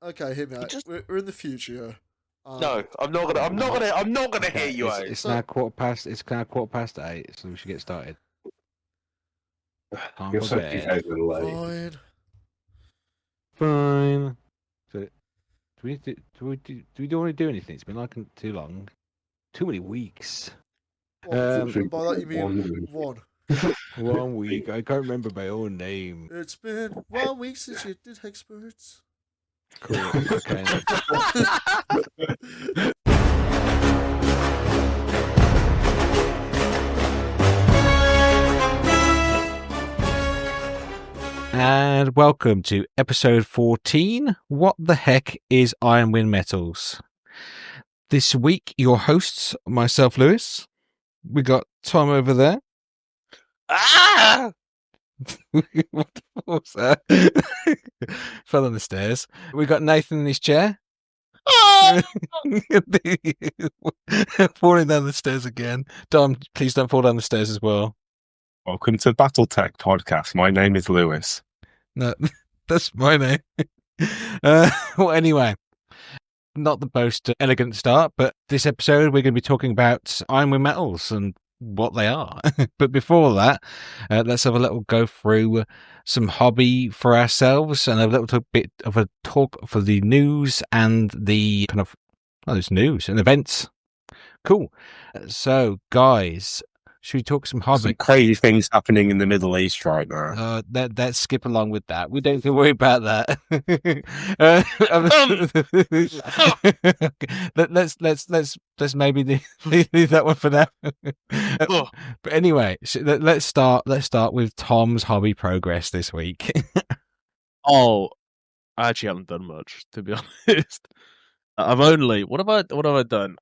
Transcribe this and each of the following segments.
Okay, hear me out. We're in the future. No, I'm not gonna hear you out. It's now 8:15, so we should get started. You're so late. Fine. So, do we don't want to do anything? It's been like too long. Too many weeks. By that you mean one. 1 week. I can't remember my own name. It's been 1 week since you did Hexperts. Cool. Okay. And welcome to episode 14. What the heck is Iron Wind Metals? This week, your hosts, myself, Lewis. We got Tom over there. Ah! What the fuck was that? Fell on the stairs. We got Nathan in his chair. Falling down the stairs again. Tom, please don't fall down the stairs as well. Welcome to Battletech podcast. My name is Lewis. No, that's my name. Well, anyway, not the most elegant start, but this episode we're going to be talking about Iron Wind Metals and what they are. But before that, let's have a little go through some hobby for ourselves and a little bit of a talk for the news and the kind of there's news and events. Cool. So, guys, should we talk some hobby? Some crazy things happening in the Middle East right now. Let's skip along with that. We don't have to worry about that. Let's maybe leave that one for now. But anyway, let's start with Tom's hobby progress this week. I actually haven't done much, to be honest. I've only what have I done?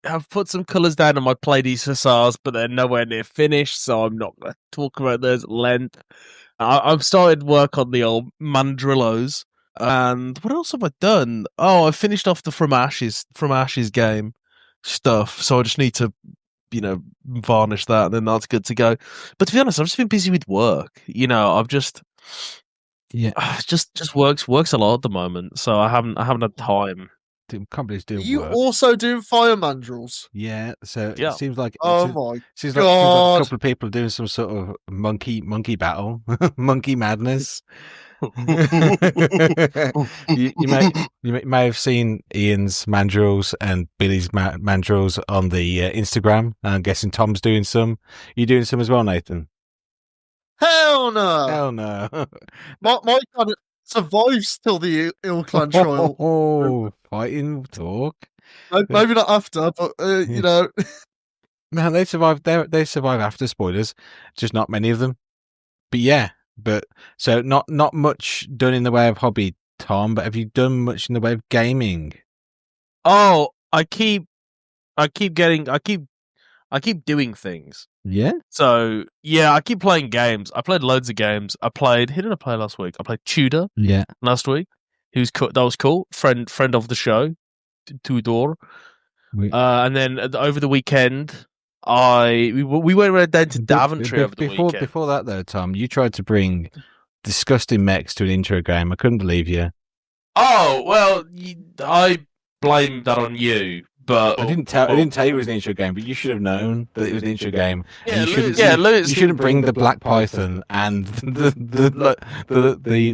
I've put some colours down on my Pleiades facades, but they're nowhere near finished, so I'm not going to talk about those at length. I've started work on the old mandrillos, and what else have I done? Oh, I finished off the From Ashes game stuff, so I just need to, varnish that, and then that's good to go. But to be honest, I've just been busy with work. I've just just works a lot at the moment, so I haven't had time. Companies doing you work. Also doing fire mandrels? Yeah, so it seems like seems like a couple of people are doing some sort of monkey battle, monkey madness. you may have seen Ian's mandrels and Billy's mandrels on the Instagram. I'm guessing Tom's doing some. You doing some as well, Nathan? Hell no! Hell no! my clan survives till the Ill Clan trial. Oh, fighting talk. Maybe not after, but No, they survive. They survive after. Spoilers, just not many of them. But yeah, so not much done in the way of hobby, Tom. But have you done much in the way of gaming? Oh, I keep doing things. Yeah. So yeah, I keep playing games. I played loads of games. Who did I play last week? I played Tudor. Yeah. Last week. That was cool. Friend of the show, Tudor. And then over the weekend, we went down to Daventry over the weekend. Before that though, Tom, you tried to bring disgusting mechs to an intro game. I couldn't believe you. Oh well, I blame that on you. But I didn't tell you it was an intro game, but you should have known that it was an intro game. Yeah, you shouldn't bring the Black Python and the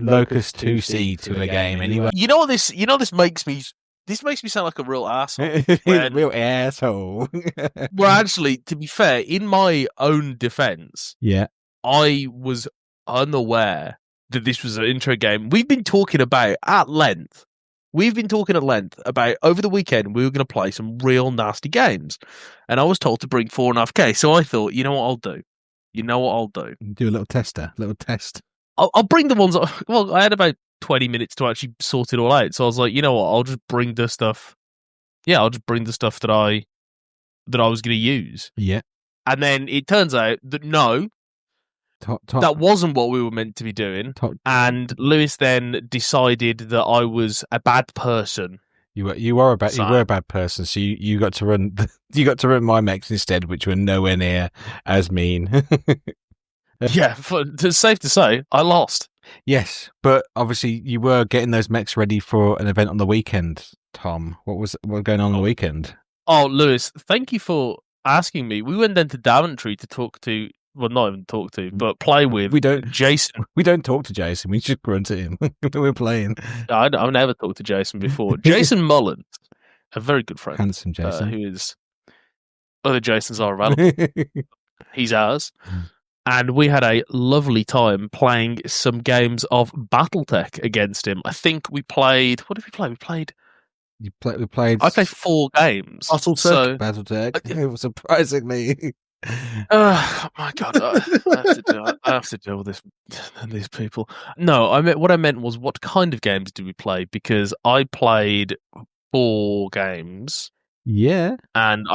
Locust 2C to a game anyway. You know what this makes me. This makes me sound like a real asshole. Real asshole. Well, actually, to be fair, in my own defense, yeah, I was unaware that this was an intro game. We've been talking about at length about over the weekend we were going to play some real nasty games, and I was told to bring 4.5K. So I thought, you know what I'll do? Do a little test. I'll bring the ones. Well, I had about 20 minutes to actually sort it all out, so I was like, you know what? I'll just bring the stuff. Yeah, I'll just bring the stuff that I was going to use. Yeah, and then it turns out that no. That wasn't what we were meant to be doing, and Lewis then decided that I was a bad person. You were a bad person, so you got to run my mechs instead, which were nowhere near as mean. Yeah, it's safe to say I lost. Yes, but obviously you were getting those mechs ready for an event on the weekend, Tom. What was going on the weekend? Oh, Lewis, thank you for asking me. We went down to Daventry to talk to, well, not even talk to, but play with Jason. We don't talk to Jason. We just grunt at him. We're playing. I've never talked to Jason before. Jason Mullins, a very good friend. Handsome Jason. Who is, other Jasons are available. He's ours. And we had a lovely time playing some games of Battletech against him. I think we played, what did we play? We played I played 4 games. Battletech. Surprisingly. Oh my god! I have to deal with these people. No, what I meant was, what kind of games did we play? Because I played 4 games. Yeah, and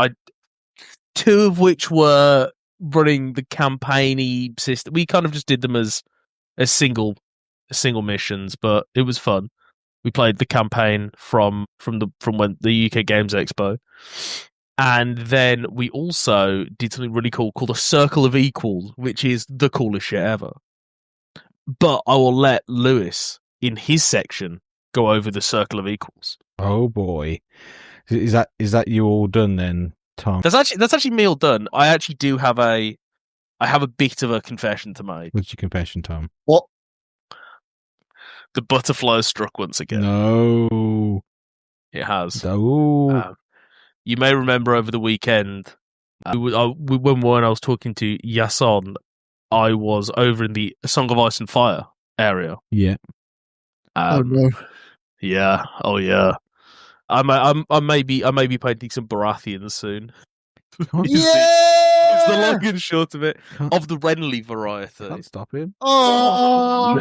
2 of which were running the campaign-y system. We kind of just did them as single missions, but it was fun. We played the campaign from when the UK Games Expo. And then we also did something really cool called a Circle of Equals, which is the coolest shit ever. But I will let Lewis, in his section, go over the Circle of Equals. Oh boy. Is that you all done then, Tom? That's actually me all done. I actually do have I have a bit of a confession to make. What's your confession, Tom? What? The butterfly has struck once again. No. It has. No. You may remember over the weekend, when I was talking to Yason, I was over in the Song of Ice and Fire area. Yeah. Oh no. Yeah. Oh yeah. I may be painting some Baratheons soon. It's the long and short of it, of the Renly variety. Can't stop him. Oh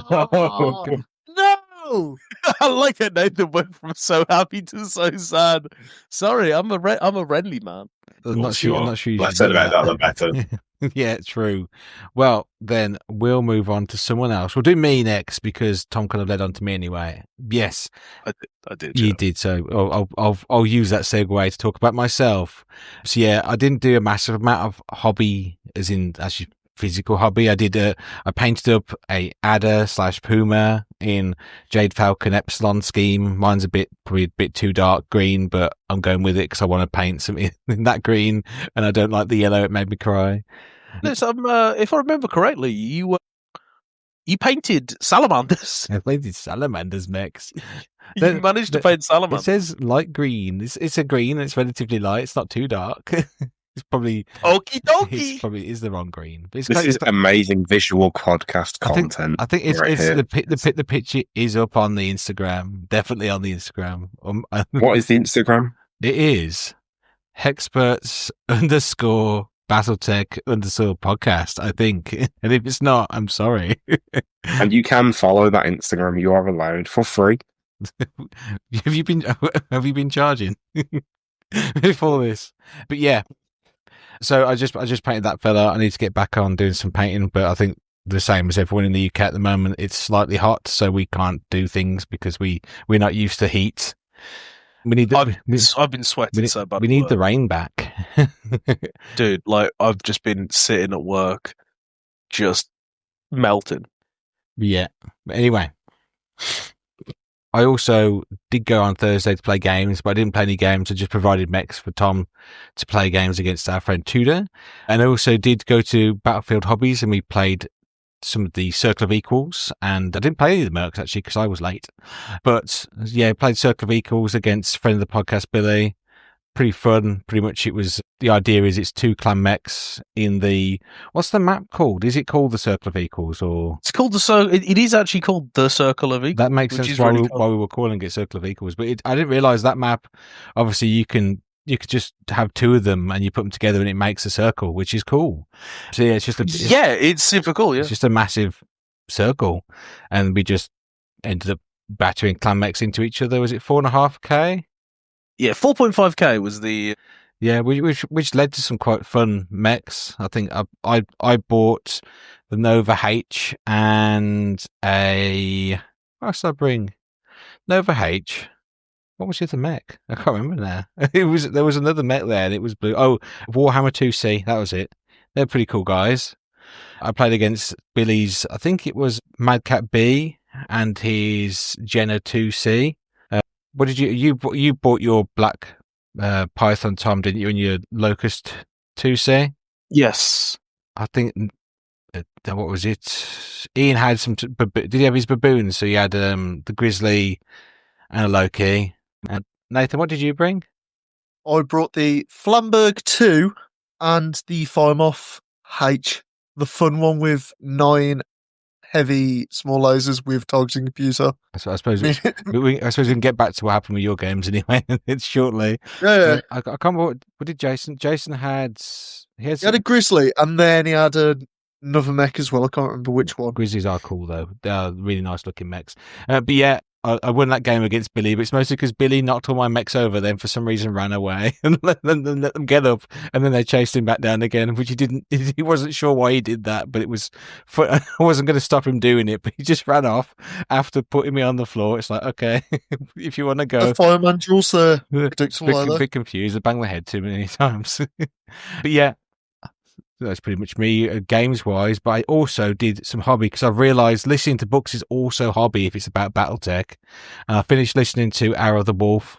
no! I like it. Nathan went from so happy to so sad. Sorry, I'm a Renly man. I'm not sure you Less should said do about that, the better. Yeah, true. Well, then we'll move on to someone else. We'll do me next because Tom kind of led on to me anyway. Yes, I did. You did. So I'll use that segue to talk about myself. So yeah, I didn't do a massive amount of hobby, as in actually physical hobby. I painted up a adder / puma in Jade Falcon Epsilon scheme. Mine's probably a bit too dark green, but I'm going with it because I want to paint something in that green, and I don't like the yellow. It made me cry. Listen, if I remember correctly, you painted salamanders. I painted salamanders mechs. You managed to paint salamanders. It says light green. It's a green. It's relatively light. It's not too dark. It's probably okie dokie. It probably is the wrong green. But This is amazing visual podcast content. I think it's the picture is up on the Instagram. Definitely on the Instagram. What is the Instagram? It is Hexperts _ Battletech _ podcast, I think. And if it's not, I'm sorry. And you can follow that Instagram. You are allowed for free. Have you been charging before this? But yeah. So I just painted that fella. I need to get back on doing some painting, but I think the same as everyone in the UK at the moment, it's slightly hot, so we can't do things because we're not used to heat. We need. I've been sweating so bad. We need the rain back, dude. Like I've just been sitting at work, just melting. Yeah. But anyway, I also did go on Thursday to play games, but I didn't play any games. I just provided mechs for Tom to play games against our friend Tudor, and I also did go to Battlefield Hobbies and we played some of the Circle of Equals, and I didn't play any of the mercs actually because I was late. But yeah, I played Circle of Equals against friend of the podcast Billy. Pretty fun. Pretty much the idea is it's 2 clan mechs in the, what's the map called? Is it called the Circle of Equals or? It's called it is actually called the Circle of Equals. That makes sense why we were calling it Circle of Equals. But I didn't realise that map, obviously you could just have 2 of them and you put them together and it makes a circle, which is cool. So yeah, it's super cool. Yeah, it's just a massive circle, and we just ended up battering clan mechs into each other. Was it 4.5k? Yeah, 4.5k was the. Yeah, which led to some quite fun mechs. I think I bought the Nova H and a. What did I bring? Nova H. What was the other mech? I can't remember now. There was another mech there, and it was blue. Oh, Warhammer 2C. That was it. They're pretty cool guys. I played against Billy's, I think it was Madcat B and his Jenna 2C. What did you bought your black Python, Tom, didn't you, and your Locust 2C? Yes. I think, what was it? Ian had some, did he have his baboons? So he had the Grizzly and a Loki. And Nathan, what did you bring? I brought the Flamberg 2 and the Firemoth H, the fun one with 9 heavy small lasers with targeting computer. So I suppose I suppose we can get back to what happened with your games anyway. It's shortly. Yeah. I can't remember what did Jason. Jason had He had a Grizzly and then he had another mech as well. I can't remember which one. Grizzlies are cool though. They are really nice looking mechs. But yeah, I won that game against Billy, but it's mostly because Billy knocked all my mechs over, then for some reason ran away and let them get up, and then they chased him back down again, which he didn't. He wasn't sure why he did that, but it was. I wasn't going to stop him doing it, but he just ran off after putting me on the floor. It's like, okay, if you want to go. The fireman drills there. Predictable, bit confused. I banged my head too many times. But yeah. That's pretty much me games wise, but I also did some hobby because I realised listening to books is also hobby if it's about Battletech. And I finished listening to Hour of the Wolf,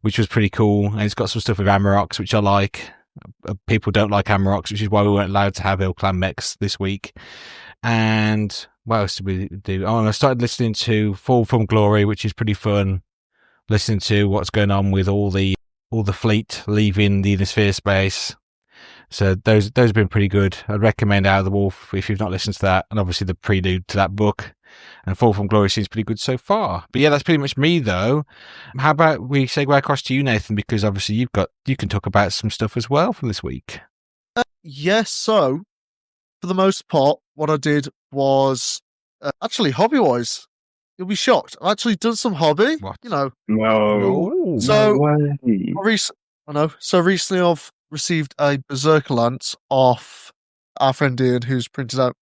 which was pretty cool, and it's got some stuff with Amaroks, which I like. People don't like Amaroks, which is why we weren't allowed to have Ill Clan mechs this week. And what else did we do? Oh, and I started listening to Fall from Glory, which is pretty fun. Listening to what's going on with all the fleet leaving the Innisphere space. So those have been pretty good. I'd recommend Out of the Wolf if you've not listened to that, and obviously the prelude to that book. And Fall from Glory seems pretty good so far. But yeah, that's pretty much me though. How about we segue across to you, Nathan, because obviously you can talk about some stuff as well from this week. Yes, so for the most part, what I did was actually hobby-wise. You'll be shocked. I've actually done some hobby. What? No. So no way. I know. So recently I've received a Berserker Lance off our friend Ian, who's printed out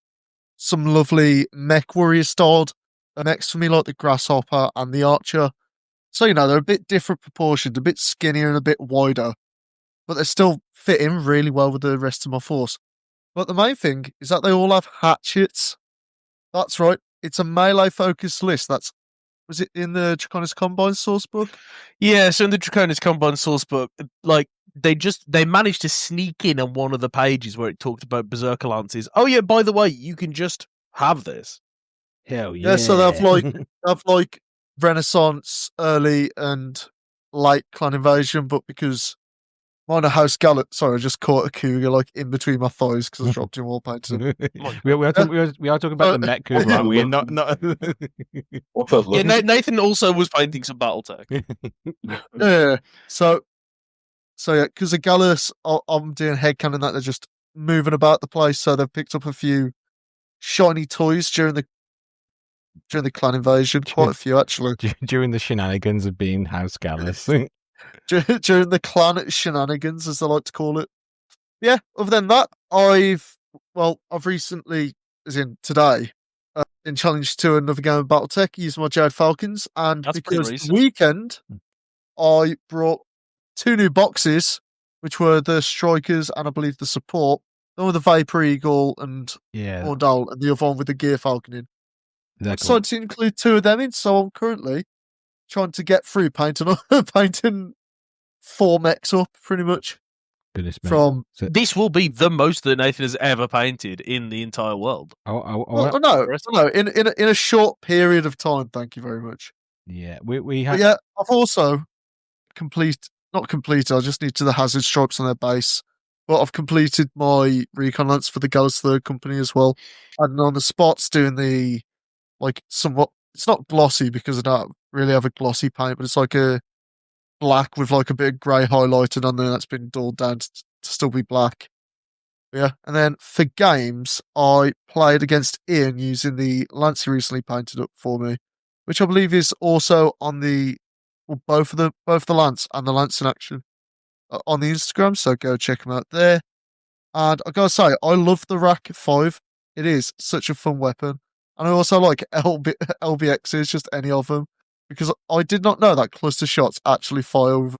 some lovely mech warrior styled mechs for me, like the Grasshopper and the Archer. So, they're a bit different proportioned, a bit skinnier and a bit wider, but they still fit in really well with the rest of my force. But the main thing is that they all have hatchets. That's right. It's a melee focused list. Was it in the Draconis Combine source book? Yeah, so in the Draconis Combine source book, they managed to sneak in on one of the pages where it talked about Berserker Lances. Oh yeah, by the way, you can just have this. Hell yeah. Yeah, so they have like Renaissance, early and late Clan Invasion, but because mine are House Gallant, sorry, I just caught a cougar like in between my thighs because I dropped him all painted. we are talking about the mech cougar, aren't we? Not. Yeah, Nathan also was painting some Battletech. Yeah, so yeah, because the Gallus, I'm doing headcanon that they're just moving about the place, so they've picked up a few shiny toys during the Clan Invasion, quite a few actually. During the shenanigans of being House Gallus. During the clan shenanigans, as they like to call it. Yeah, other than that, I've recently, as in today, been challenged to another game of Battletech using my Jade Falcons, and That's because pretty the weekend, I brought 2 new boxes, which were the Strikers and I believe the Support. One with the Vapor Eagle and Ordal, and the other one with the Gear Falcon in. I decided to include 2 of them in, so I'm currently trying to get through painting 4 mechs up, pretty much. Goodness me. This will be the most that Nathan has ever painted in the entire world. No, in a short period of time. Thank you very much. Yeah, we have. But yeah, I've also not completed. I just need to the hazard stripes on their base. But I've completed my recon lance for the Gallus Third Company as well, and on the spots doing the somewhat. It's not glossy because I don't really have a glossy paint, but it's like a black with like a bit of grey highlighted on there that's been dulled down to still be black. Yeah, and then for games, I played against Ian using the lance he recently painted up for me, which I believe is also on both the lance and the lance in action on the Instagram. So go check them out there. And I gotta say, I love the Rack 5. It is such a fun weapon, and I also like LBXs, just any of them. Because I did not know that cluster shots actually fire with,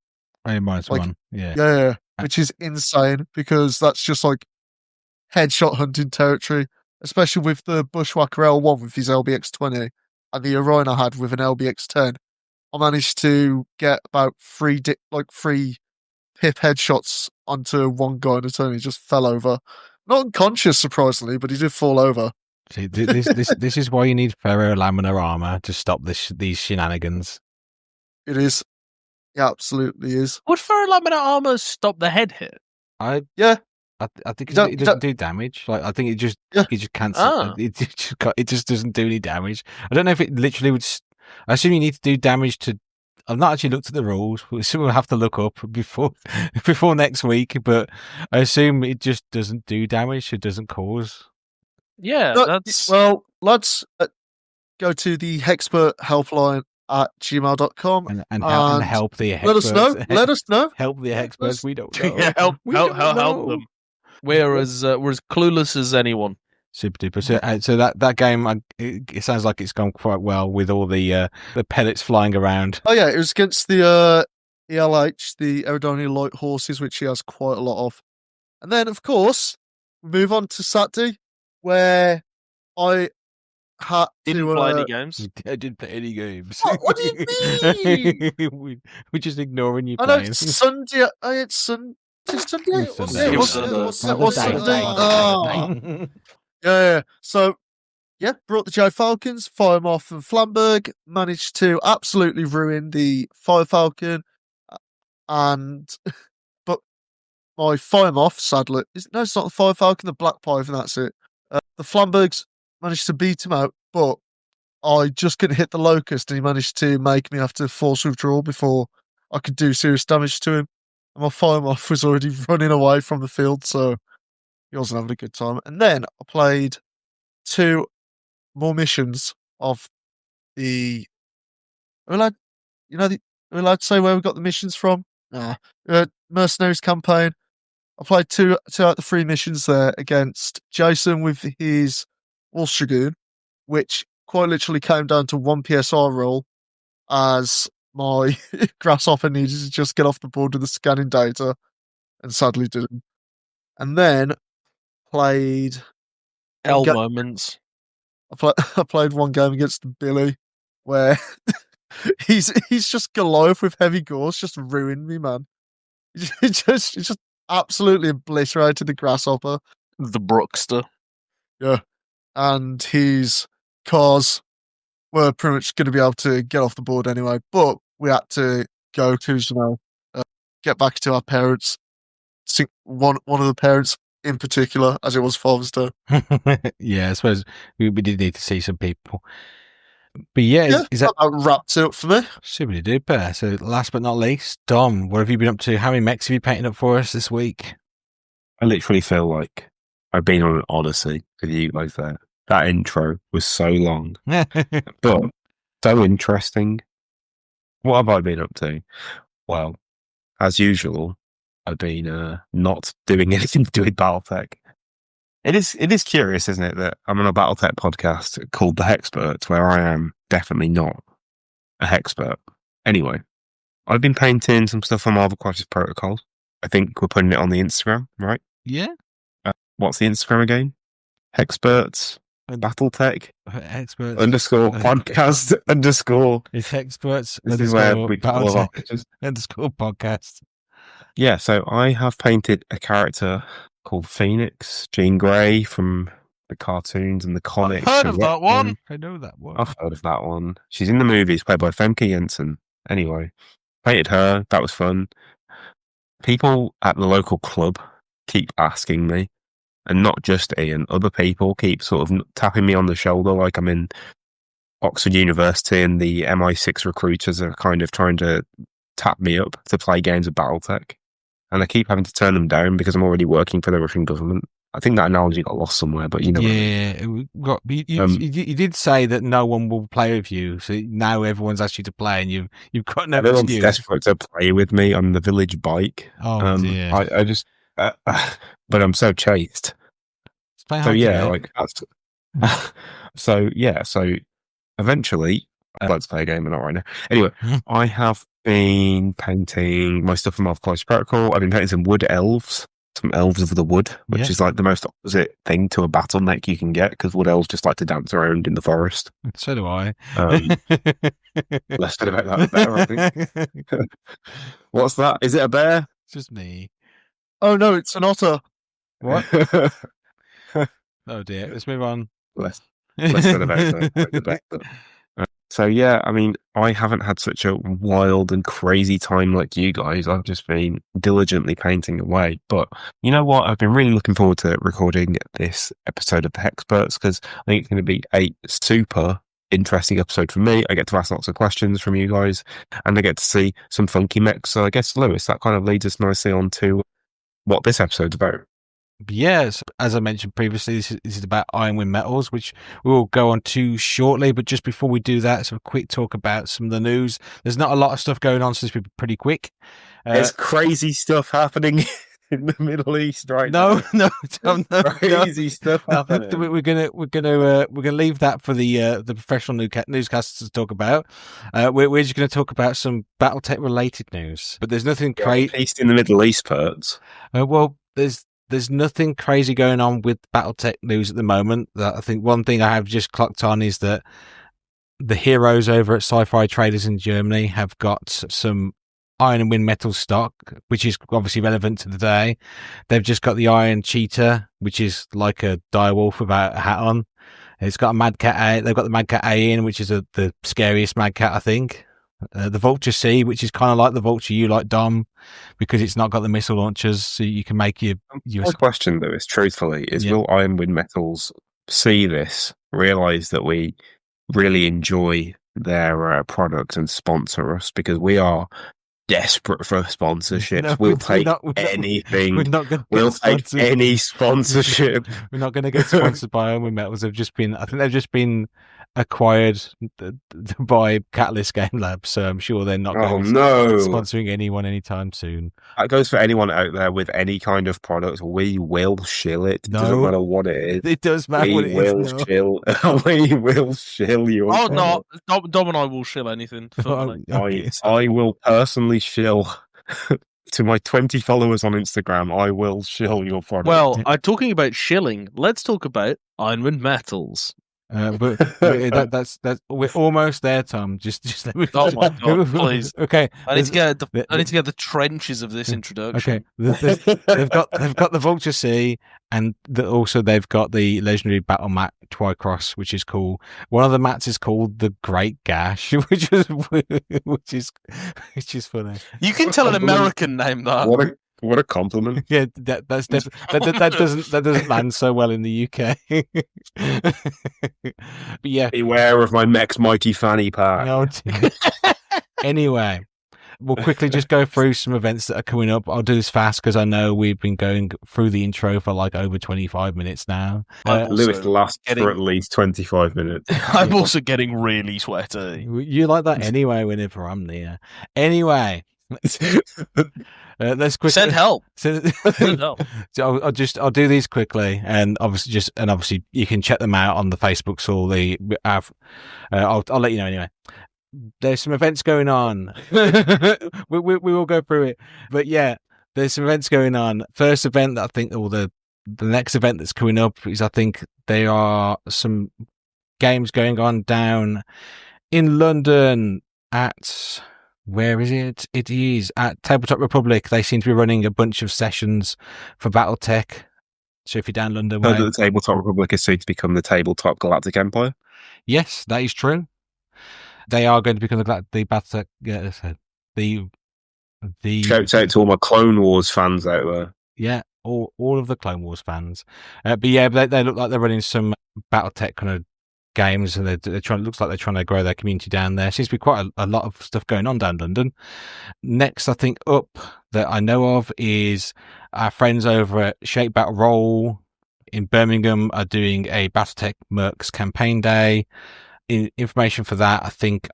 -1, yeah. Yeah, which is insane because that's just like headshot hunting territory, especially with the Bushwhacker L1 with his LBX20 and the Orion I had with an LBX10. I managed to get about three pip headshots onto one guy in a turn. He just fell over. Not unconscious, surprisingly, but he did fall over. See, this is why you need ferrolaminar armor to stop these shenanigans. It is. It absolutely is. Would ferrolaminar armor stop the head hit? I Yeah. I think You it doesn't do damage. Like I think it just cancels. Ah. It just doesn't do any damage. I don't know if it literally would. I assume you need to do damage to. I've not actually looked at the rules. So we'll have to look up before next week. But I assume it just doesn't do damage. It doesn't cause. Yeah, No, that's well, let's go to the Hexpert helpline at gmail.com And help the let us know. experts. Let us know. Help the experts. We don't know. yeah, help know. them. We're as clueless as anyone. Super duper. So that game, it sounds like it's gone quite well with all the pellets flying around. Oh yeah, it was against the ELH, the Eridonian Light Horses, which he has quite a lot of. And then, of course, we move on to Saturday, where I had Didn't to play any games. I didn't play any games. What do you mean? We're just ignoring you I know playing. it's Sunday. It's Sunday. It was Sunday. Yeah, It was Sunday. Sunday. Yeah. So, yeah, brought the Joe Falcons, fire them off from Flamberg, managed to absolutely ruin the Fire Falcon, but my fire off, sadly, it's not the Fire Falcon, the Black Python, that's it. The Flambergs managed to beat him out, but I just couldn't hit the Locust, and he managed to make me have to force withdrawal before I could do serious damage to him. And my fire off was already running away from the field, so he wasn't having a good time. And then I played 2 more missions of the. Are we allowed to say where we got the missions from? Nah. Mercenaries campaign. I played two out of the 3 missions there against Jason with his Wolf Dragoon, which quite literally came down to 1 PSR roll, as my Grasshopper needed to just get off the board with the scanning data, and sadly didn't. And then played L Okay. moments. I played 1 game against Billy, where he's just Goliath with heavy gauze, just ruined me, man. He just absolutely obliterated the Grasshopper. The Brookster. Yeah. And his cars were pretty much going to be able to get off the board anyway, but we had to go to, get back to our parents. One of the parents in particular, as it was Father's Day. Yeah, I suppose we did need to see some people. But yeah, is that wrapped it up for me? super duper? So last but not least, Dom, what have you been up to? How many mechs have you painted up for us this week? I literally feel like I've been on an odyssey with you guys there. That intro was so long, but so interesting. What have I been up to? Well, as usual, I've been not doing anything to do with Battletech. It is curious, isn't it, that I'm on a Battletech podcast called The Hexperts, where I am definitely not a hexpert. Anyway, I've been painting some stuff on Marvel Crisis Protocol. I think we're putting it on the Instagram, right? Yeah. What's the Instagram again? Hexperts Battletech Experts _ podcast _ It's Hexperts This is where we put all of our Battletech pictures. _ podcast. Yeah, so I have painted a character called Phoenix, Jean Grey from the cartoons and the comics. Heard of that one? I know that one. I've heard of that one. She's in the movies, played by Femke Jensen. Anyway, painted her. That was fun. People at the local club keep asking me, and not just Ian, other people keep sort of tapping me on the shoulder like I'm in Oxford University, and the MI6 recruiters are kind of trying to tap me up to play games of Battletech. And I keep having to turn them down because I'm already working for the Russian government. I think that analogy got lost somewhere, but you know. Yeah, you did say that no one will play with you, so now everyone's asked you to play, and you've got no Everyone's excuse. desperate to play with me on the village bike. Oh dear! I just, but I'm so chaste. So yeah, like that's. So eventually, I'd like to play a game, but not right now. Anyway, I have been painting my stuff from Marvel Crisis Protocol. I've been painting some wood elves. some elves of the wood, which Yeah. is like the most opposite thing to a Battletech you can get, because wood elves just like to dance around in the forest. So do I. Less said about that, the better, I think. What's that? Is it a bear? It's just me. Oh no, it's an otter. What? Oh dear. Let's move on. Less said about that, the better. So yeah, I mean, I haven't had such a wild and crazy time like you guys. I've just been diligently painting away. But you know what? I've been really looking forward to recording this episode of the Hexperts, because I think it's going to be a super interesting episode for me. I get to ask lots of questions from you guys, and I get to see some funky mechs. So I guess, Lewis, that kind of leads us nicely on to what this episode's about. Yes, as I mentioned previously, this is about Ironwind Metals, which we will go on to shortly. But just before we do that, so a quick talk about some of the news. There's not a lot of stuff going on, so this will be pretty quick. There's crazy stuff happening in the Middle East right now. No, Tom, no, Crazy stuff happening. We're gonna leave that for the professional newscasters to talk about. We're just gonna talk about some BattleTech related news, but there's nothing crazy. East in the Middle East, Perts. Well, there's nothing crazy going on with BattleTech news at the moment. I think one thing I have just clocked on is that the heroes over at Sci-Fi Traders in Germany have got some Iron and Wind Metal stock, which is obviously relevant to today. They've just got the Iron Cheetah, which is like a direwolf without a hat on. It's got a Mad Cat A. They've got the Mad Cat A in, which is the scariest Mad Cat, I think. The Vulture C, which is kind of like the Vulture U, like Dom, because it's not got the missile launchers, so you can make your. My question, Lewis, truthfully, is Yeah. will Ironwind Metals see this, realise that we really enjoy their product and sponsor us? Because we are desperate for sponsorship. No, we'll we're take not- anything. We're not going. We'll take any sponsorship. We're not going to get sponsored by Ironwind Metals. I think they've just been acquired by Catalyst Game Labs, so I'm sure they're not going to sponsoring anyone anytime soon. That goes for anyone out there with any kind of product. We will shill it. No. Doesn't matter what it is. It does matter We what it will is. No. shill. We will shill your. Oh product. no, Dom and I will shill anything. Okay. I will personally shill to my 20 followers on Instagram. I will shill your product. Well, talking about shilling, let's talk about Ironwind Metals. But that's we're almost there, Tom. Just let me. Oh my God, please. Okay, I need to get the trenches of this introduction. Okay, they've got the Vulture C, and also they've got the legendary battle mat Twycross, which is cool. One of the mats is called the Great Gash, which is funny. You can tell an American name that. What a compliment. Yeah, that's definitely that doesn't land so well in the UK. But yeah, Beware of my Mech's mighty fanny pack. no, anyway, we'll quickly just go through some events that are coming up. I'll do this fast because I know we've been going through the intro for like over 25 minutes now. Lewis lasts for at least 25 minutes. I'm also getting really sweaty. You like that anyway whenever I'm near. Anyway, let's quickly Send help. So I'll do these quickly, and obviously you can check them out on the Facebooks or I'll let you know anyway. There's some events going on. we will go through it, but yeah, there's some events going on. First event that I think, or the next event that's coming up is, I think there are some games going on down in London at. Where is it? It is at Tabletop Republic. They seem to be running a bunch of sessions for BattleTech. So if you're down London way, The Tabletop Republic is soon to become the Tabletop Galactic Empire. yes, that is true. They are going to become the BattleTech. The Shouts out to all my Clone Wars fans out there. yeah, all of the Clone Wars fans. But yeah, they look like they're running some BattleTech kind of games, and they're trying. Looks like they're trying to grow their community down there. Seems to be quite a lot of stuff going on down London. Next, I think up that I know of is our friends over at Shape Battle Roll in Birmingham are doing a BattleTech Mercs campaign day. Information for that,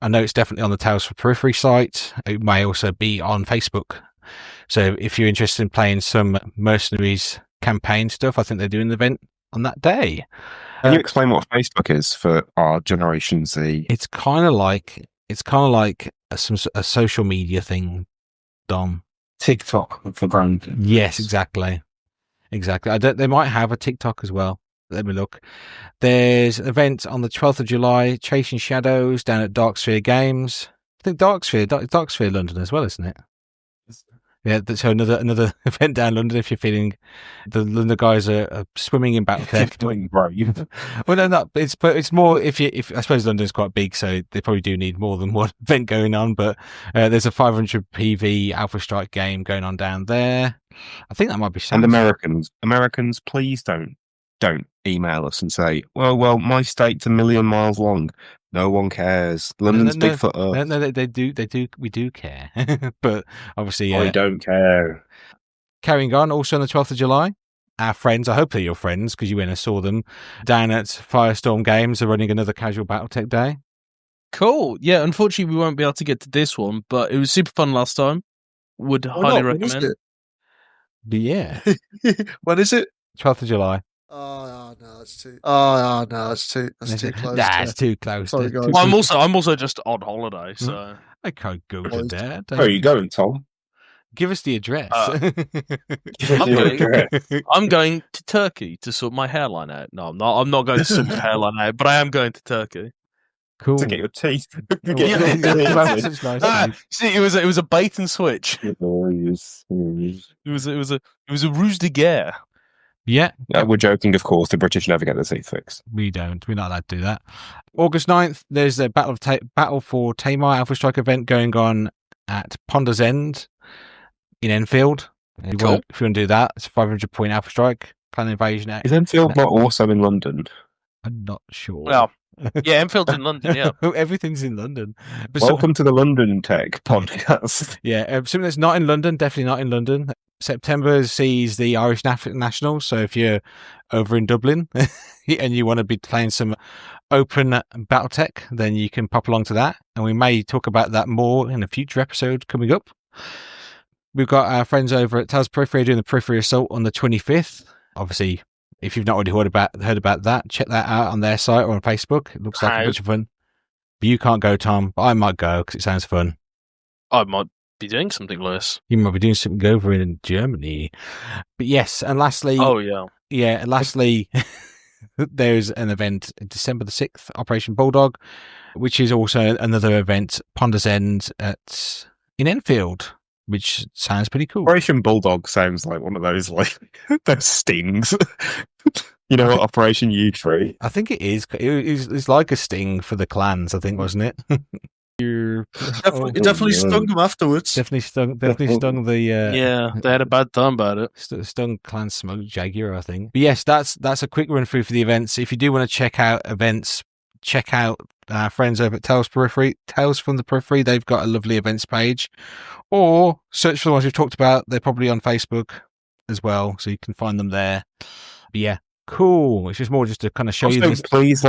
I know it's definitely on the Tales for Periphery site. It may also be on Facebook. So if you're interested in playing some Mercenaries campaign stuff, I think they're doing the event on that day. Can you explain what Facebook is for our Generation Z? It's kind of like a social media thing, Dom. TikTok for brand. Yes, exactly. Exactly. They might have a TikTok as well. Let me look. There's an event on the 12th of July, Chasing Shadows, down at Darksphere Games. I think Darksphere London as well, isn't it? Yeah, so another event down London if you're feeling the London guys are swimming in Battletech. Well, no, it's more if I suppose London's quite big, so they probably do need more than one event going on. But there's a 500 PV Alpha Strike game going on down there. I think that might be. And Americans, please don't email us and say, well, my state's 1 million miles long. No one cares. London's big for us. No, they do. We do care, but obviously, I don't care. Carrying on, also on the 12th of July, our friends, I hope they're your friends because you went and saw them, down at Firestorm Games are running another casual Battletech day. Cool. Yeah, unfortunately, we won't be able to get to this one, but it was super fun last time. Would highly recommend. But yeah. When is it? 12th of July. Oh no, it's too. Oh no, it's too. That's too close. Nah, it's too close. Sorry, guys. Well, I'm also just on holiday, so I can't go to there. Where are you going, Tom? Give us the address. I'm going to Turkey to sort my hairline out. No, I'm not. I'm not going to sort my hairline out, but I am going to Turkey. Cool. To get your teeth. See, it was a bait and switch. It was a ruse de guerre. Yeah. We're joking, of course. The British never get their teeth fixed. We don't. We're not allowed to do that. August 9th, there's a Battle for Tamar Alpha Strike event going on at Ponder's End in Enfield. If you want to do that, it's a 500-point Alpha Strike Clan Invasion. Is Enfield not also in London? I'm not sure. Well, yeah, Enfield's in London, yeah. Everything's in London. But Welcome to the London Tech podcast. Yeah, something that's not in London, definitely not in London. September sees the Irish Nationals, so if you're over in Dublin and you want to be playing some open Battletech, then you can pop along to that, and we may talk about that more in a future episode coming up. We've got our friends over at Tales Periphery doing the Periphery Assault on the 25th. Obviously, if you've not already heard about that, check that out on their site or on Facebook. It looks like a bunch of fun. But you can't go, Tom, but I might go because it sounds fun. I might be doing something, Lewis. You might be doing something over in Germany. But yes, and lastly... Oh, yeah. Yeah, and lastly, there's an event December the 6th, Operation Bulldog, which is also another event, Ponder's End in Enfield, which sounds pretty cool. Operation Bulldog sounds like one of those those stings. You know what, Operation U3? I think it is. It's like a sting for the clans, I think, wasn't it? It definitely stung them afterwards. Definitely stung the... yeah, they had a bad time about it. Stung Clan Smoke Jaguar, I think. But yes, that's a quick run through for the events. If you do want to check out events, check out our friends over at Tales from the Periphery. They've got a lovely events page. Or search for the ones we've talked about. They're probably on Facebook as well, so you can find them there. But yeah, cool. It's just more just to kind of show you this. Please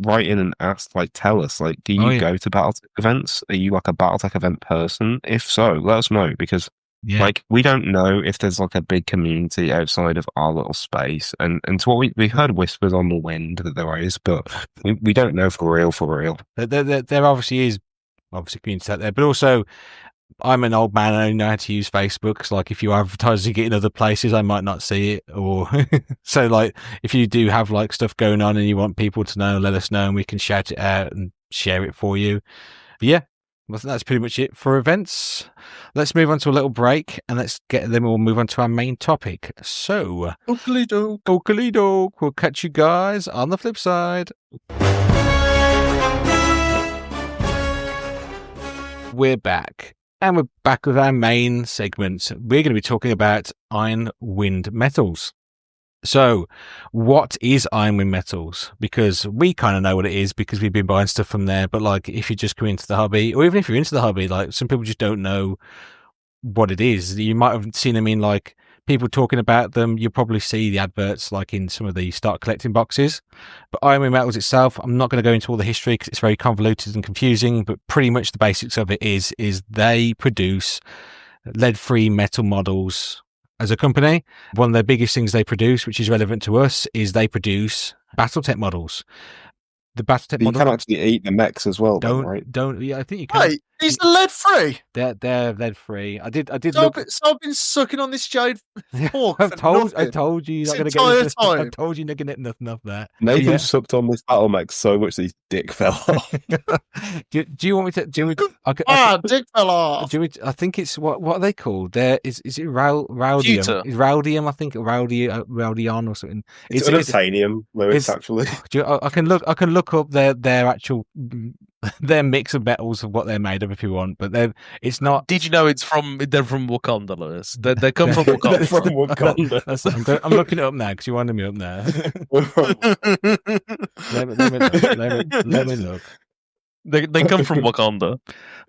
write in and ask, tell us, do you go to Battletech events? Are you a Battletech event person? If so, let us know, because we don't know if there's a big community outside of our little space. And to what we've heard whispers on the wind that there is, but we don't know for real. There obviously is community out there, but also I'm an old man. I only know how to use Facebook. So, if you advertise it in other places, I might not see it. Or so, if you do have stuff going on and you want people to know, let us know, and we can shout it out and share it for you. But yeah, I think that's pretty much it for events. Let's move on to a little break, and then we'll move on to our main topic. So, Oakley dog. We'll catch you guys on the flip side. We're back. And we're back with our main segment. We're going to be talking about Iron Wind Metals. So, what is Iron Wind Metals? Because we kind of know what it is because we've been buying stuff from there. But if you just come into the hobby, or even if you're into the hobby, some people just don't know what it is. You might have seen them in people talking about them. You'll probably see the adverts in some of the start collecting boxes. But Iron Wind Metals itself, I'm not going to go into all the history because it's very convoluted and confusing, but pretty much the basics of it is they produce lead-free metal models as a company. One of the biggest things they produce, which is relevant to us, is they produce Battletech models. The Battletech model... You can actually eat the mechs as well, right? Yeah, I think you can. These are lead free. They're lead free. I did So look. I've been sucking on this jade fork. I for told nothing you you're not this going to get entire I time. told you you're not going to get nothing off that. Nathan sucked on this battle mech so much that his dick fell off. do you want me to? Do you want me to, Dick fell off. do you want me to- I think it's what are they called? Is it Raudium? Pewter. Is Raudium? I think Raudion or something. It's unobtainium, Lewis. Actually, I can look up their actual their mix of metals of what they're made of if you want, but it's not. Did you know they're from Wakanda, Lewis? They come from Wakanda. They're from Wakanda. I'm looking it up now because you wanted me up there. let me look. They come from Wakanda.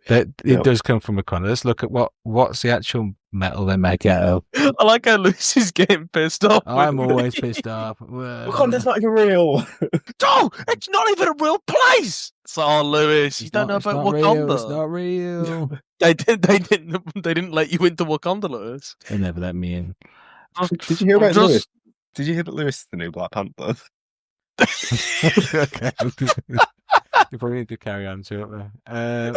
It does come from Wakanda. Let's look at what's the actual metal they make out of. I like how Lewis is getting pissed off. I'm always pissed off. Wakanda's not even real. No, it's not even a real place. So, Lewis, you don't know about Wakanda. It's not real. They didn't let you into Wakanda, Lewis. They never let me in. Did you hear about Lewis? Did you hear that Lewis is the new Black Panther? Okay. You probably need to carry on to it there.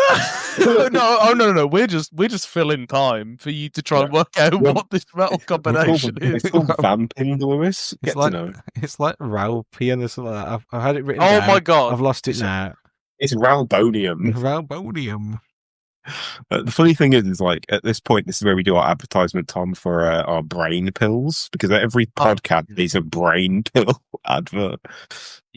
No. We're just filling time for you to try and work out what this metal combination is. It's called vamping, Lewis. Get to know. It's like Ralpian or something like that. I've had it written Oh down. my god! I've lost it now. It's Ralbonium. Ralbonium. The funny thing is like at this point, this is where we do our advertisement, Tom, for our brain pills, because every podcast needs a brain pill advert,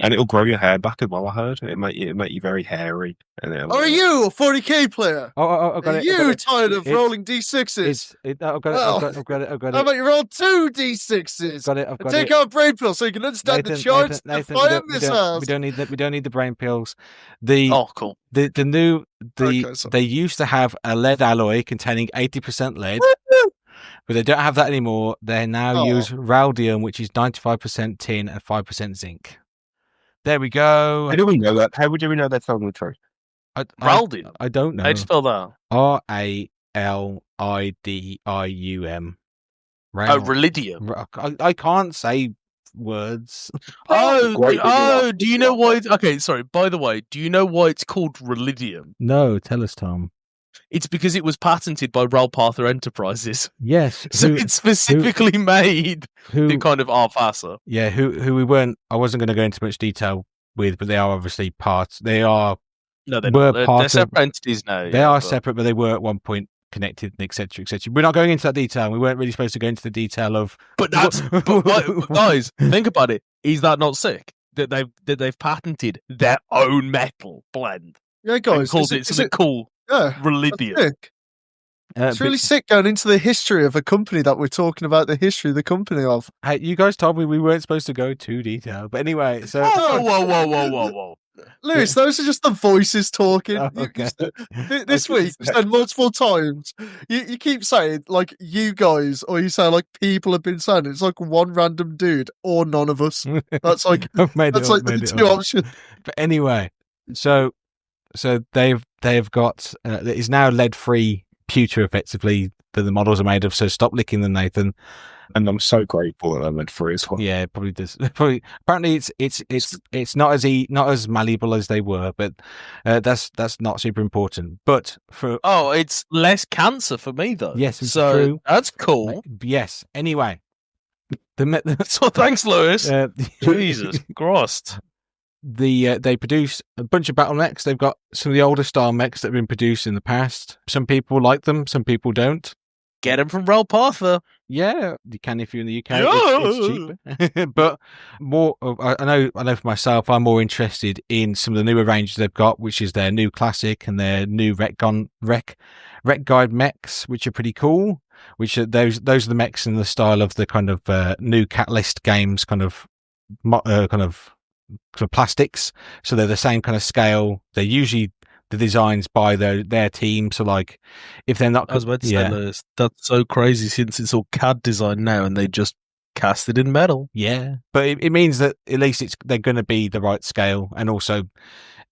and it'll grow your hair back as well. I heard it make you very hairy. And Are you a 40k player? I've got Are it. you tired of rolling d6s? I've got it. How about you roll 2 d6s? I've got Take it. out brain pills so you can understand the charts. Nathan, We don't need the brain pills. Cool. They used to have a lead alloy containing 80% lead, but they don't have that anymore. They now use rhodium, which is 95% tin and 5% zinc. There we go. How do we know that? How would we know they're telling the truth? Rhodium? I don't know. How'd you spell that? Ralidium. Relidium. I can't say words. Do you know why? Okay, sorry. By the way, do you know why it's called Relidium? No, tell us, Tom. It's because it was patented by Ralparther Enterprises. Yes. So it's specifically made in kind of our fasa. Yeah, who we weren't. I wasn't going to go into much detail with, but they are obviously parts. They are. No, they're separate entities now. They are separate, but they were at one point connected, etc., etc. We're not going into that detail. We weren't really supposed to go into the detail of. But guys, think about it. Is that not sick? That they've patented their own metal blend. Yeah, guys, called it something cool. Yeah, Relidium. It's really sick going into the history of a company that we're talking about the history of the company of. Hey, you guys told me we weren't supposed to go too detailed, but anyway. So Whoa. Lewis, those are just the voices talking. Oh, okay. This week, you said multiple times. You keep saying, like, you guys, or you say, like, people have been saying. It's like one random dude, or none of us. That's like, the two options. But anyway, so they've got, it is now lead-free pewter, effectively, that the models are made of, so stop licking them, Nathan. And I'm so grateful that they're lead-free as well. Yeah, it probably does. Apparently, it's not as malleable as they were, but that's not super important. But it's less cancer for me though. Yes, it's so true. That's cool. Yes. Anyway, so thanks, Lewis. Jesus Christ. They produce a bunch of battle mechs. They've got some of the older style mechs that have been produced in the past. Some people like them, some people don't. Get them from Ralparther. Yeah, you can if you're in the UK. It's cheaper. But more, I know for myself, I'm more interested in some of the newer ranges they've got, which is their new classic and their new rec guide mechs, which are pretty cool. Which are those are the mechs in the style of the kind of new Catalyst games, kind of plastics. So they're the same kind of scale. They're usually the designs by their team. So like, if they're not, I was about to say, Lewis, that's so crazy since it's all CAD design now, and they just cast it in metal. Yeah, but it means that at least they're going to be the right scale, and also,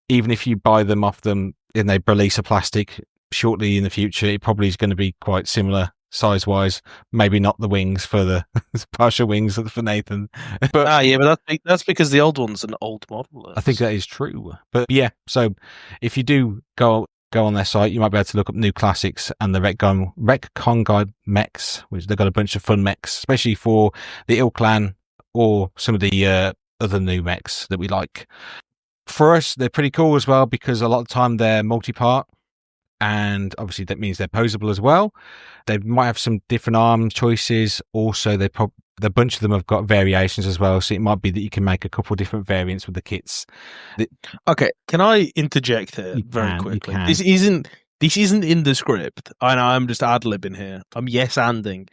even if you buy them off them and they release a plastic shortly in the future, it probably is going to be quite similar size wise. Maybe not the wings for the partial wings for Nathan, but but that's because the old one's an old model. I think that is true. But yeah, so if you do go go on their site, you might be able to look up new classics and the Retcon Guide mechs, which they've got a bunch of fun mechs, especially for the Ill Clan or some of the other new mechs that we like. For us, they're pretty cool as well because a lot of the time they're multi-part, and obviously that means they're posable as well. They might have some different arm choices. Also, the bunch of them have got variations as well, so it might be that you can make a couple of different variants with the kits. Okay, can I interject here very quickly? This isn't in the script, and I'm just ad-libbing here. I'm yes-anding.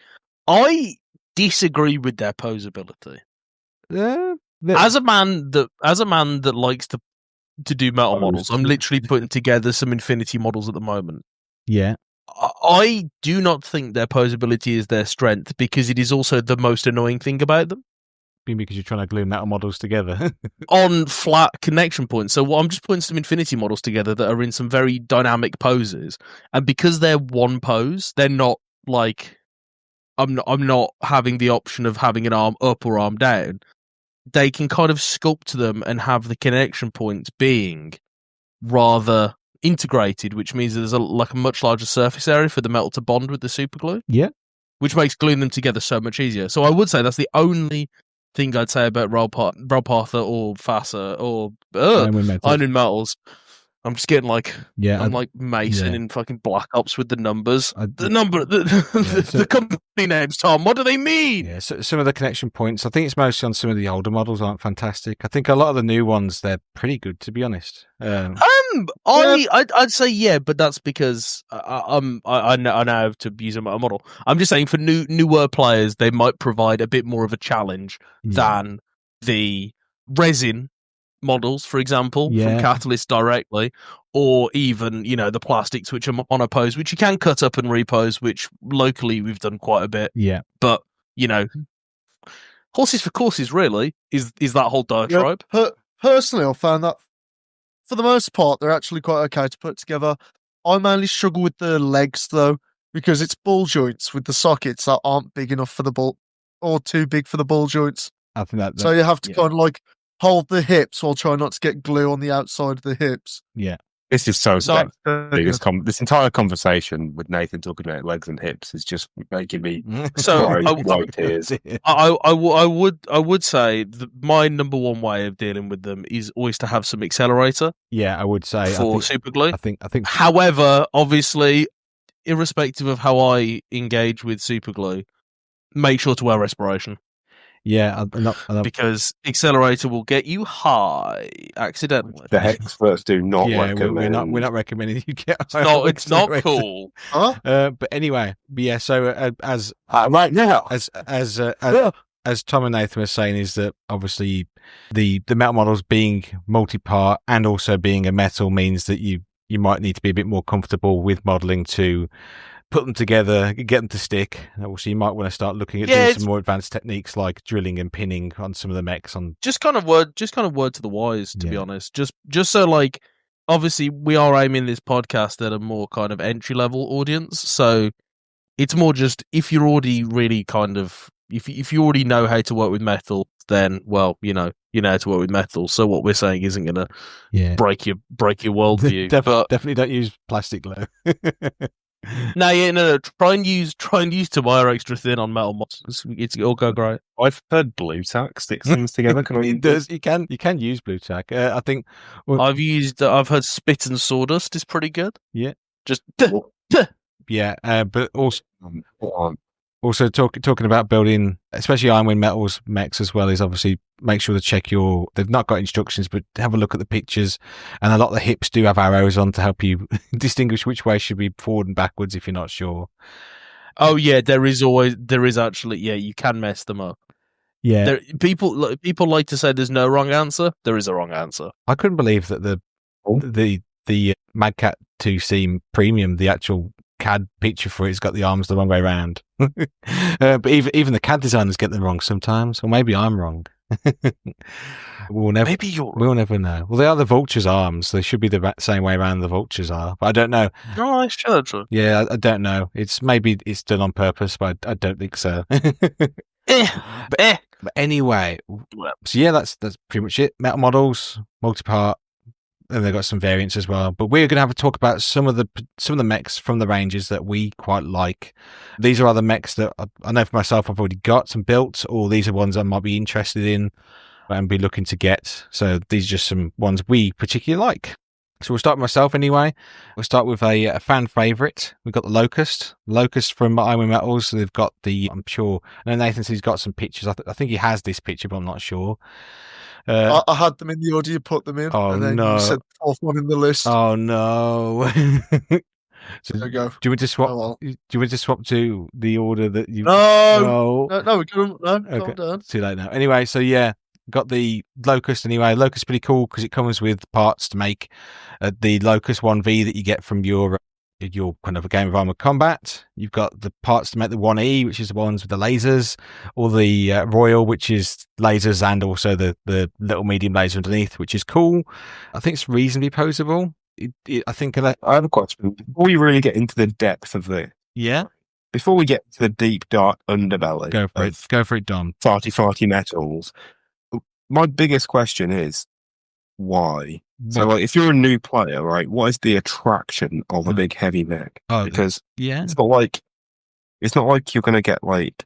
I disagree with their posability. As a man that likes to do metal models, I'm literally putting together some Infinity models at the moment. Yeah. I do not think their posability is their strength, because it is also the most annoying thing about them. Because you're trying to glue metal models together on flat connection points. So I'm just putting some Infinity models together that are in some very dynamic poses, and because they're one pose, they're not like I'm not having the option of having an arm up or arm down. They can kind of sculpt them and have the connection points being rather integrated, which means there's a much larger surface area for the metal to bond with the super glue. Yeah. Which makes gluing them together so much easier. So I would say that's the only thing I'd say about Rollpather or Fasa or Iron Metals. I'm just getting I'm like Mason in fucking Black Ops with the numbers. The company names, Tom. What do they mean? Yeah, so some of the connection points, I think it's mostly on some of the older models aren't fantastic. I think a lot of the new ones, they're pretty good, to be honest. I'd say yeah, but that's because I know how to use a model. I'm just saying for newer players, they might provide a bit more of a challenge than the resin models, for example, from Catalyst directly, or even the plastics which are monopose, which you can cut up and repose, which locally we've done quite a bit. Yeah, but horses for courses really is that whole diatribe. Personally, I found that for the most part they're actually quite okay to put together. I mainly struggle with the legs though, because it's ball joints with the sockets that aren't big enough for the ball or too big for the ball joints. I think that so you have to kind of hold the hips while trying not to get glue on the outside of the hips. Yeah. This is so sad. This entire conversation with Nathan talking about legs and hips is just making me cry tears. I would say that my number one way of dealing with them is always to have some accelerator. Yeah, I would say for super glue. I think. However, obviously, irrespective of how I engage with super glue, make sure to wear respiration. Yeah, because accelerator will get you high accidentally. The Hexperts do not recommend. We're not recommending you get high. No, it's not cool. But anyway, so as right now, as Tom and Nathan were saying, is that obviously the metal models being multi-part and also being a metal means that you might need to be a bit more comfortable with modelling to put them together, get them to stick. Also, you might want to start looking at doing some more advanced techniques like drilling and pinning on some of the mechs. On just kind of word to the wise, to be honest. Just so obviously we are aiming this podcast at a more kind of entry level audience. So it's more just if you're already really kind of if you already know how to work with metal, then you know how to work with metal. So what we're saying isn't going to break your worldview. Definitely don't use plastic glue. No. Try and use Tamiya extra thin on metal models. It'll go great. I've heard blue tack sticks things together. It does. You can use blue tack. I think I've heard spit and sawdust is pretty good. Yeah. Just but also talking about building, especially Ironwind Metals mechs as well, is obviously make sure to check they've not got instructions, but have a look at the pictures. And a lot of the hips do have arrows on to help you distinguish which way should be forward and backwards if you're not sure. Oh yeah, there is actually, you can mess them up. Yeah. People like to say there's no wrong answer. There is a wrong answer. I couldn't believe that the Mad Cat 2C Premium, the actual CAD picture for it's got the arms the wrong way around. But even the CAD designers get them wrong sometimes, or maybe I'm wrong. We'll never know. Well, they are the Vulture's arms, so they should be the same way around the Vultures are, but I don't know. No, it's true. Yeah, I don't know. Maybe it's done on purpose, but I don't think so. But anyway, so yeah, that's pretty much it. Metal models, multi-part, and they've got some variants as well. But we're going to have a talk about some of the mechs from the ranges that we quite like. These are other mechs that I know for myself I've already got and built, or these are ones I might be interested in and be looking to get. So these are just some ones we particularly like. So we'll start with myself anyway. We'll start with a fan favourite. We've got the Locust. Locust from Iron Metals. They've got I'm sure, I know Nathan says he's got some pictures. I think he has this picture, but I'm not sure. I had them in the order you put them in. Oh, and then no. you said the fourth one in the list. Oh no. So there you go. Do you want to swap? Oh, well. Do you want to swap to the order that you? No, we couldn't. No, Okay. calm down. Too late now. Anyway, so yeah, got the Locust anyway. Locust pretty cool because it comes with parts to make the Locust 1V that you get from your kind of a Game of Armored Combat. You've got the parts to make the 1E, which is the ones with the lasers, or the Royal, which is lasers and also the little medium laser underneath, which is cool. I think it's reasonably posable. I think I have a question. Before we really get into the depth of this, before we get to the deep, dark underbelly, Go for it, Dom. Farty metals. My biggest question is why? So, like, if you're a new player, right, what is the attraction of a big heavy mech? Because it's not like you're going to get like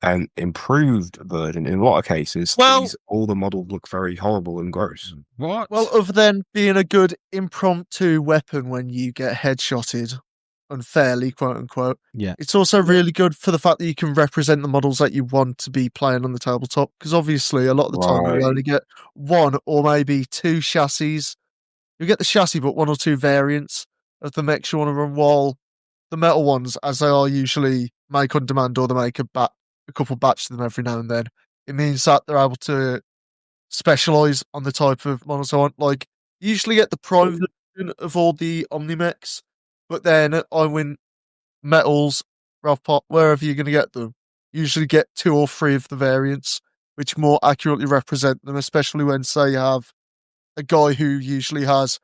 an improved version. In a lot of cases, all the models look very horrible and gross. What? Well, other than being a good impromptu weapon when you get headshotted unfairly, quote unquote, it's also really good for the fact that you can represent the models that you want to be playing on the tabletop. Because obviously, a lot of the time you only get one or maybe two chassis. You get the chassis, but one or two variants of the mechs you want to run. While the metal ones, as they are usually make on demand, or they make a couple batch of them every now and then, it means that they're able to specialize on the type of models I want. Like, you usually get the prime version of all the Omnimechs, but then at Iron Metals, Ralph Pot, wherever you're going to get them, you usually get 2 or 3 of the variants, which more accurately represent them, especially when, say, you have a guy who usually has,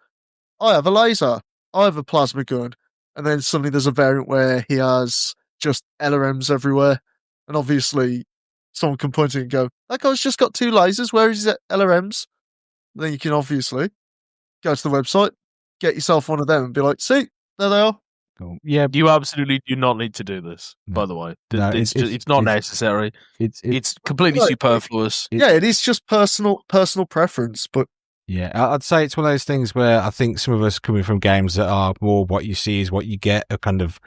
I have a laser, I have a plasma gun, and then suddenly there's a variant where he has just LRMs everywhere. And obviously, someone can point it and go, that guy's just got 2 lasers, where is his LRMs? And then you can obviously go to the website, get yourself one of them and be like, see, there they are. Cool. Yeah, you absolutely do not need to do this. By the way, it's not necessary. It's completely superfluous. It is just personal preference. But yeah, I'd say it's one of those things where I think some of us coming from games that are more what you see is what you get, are kind of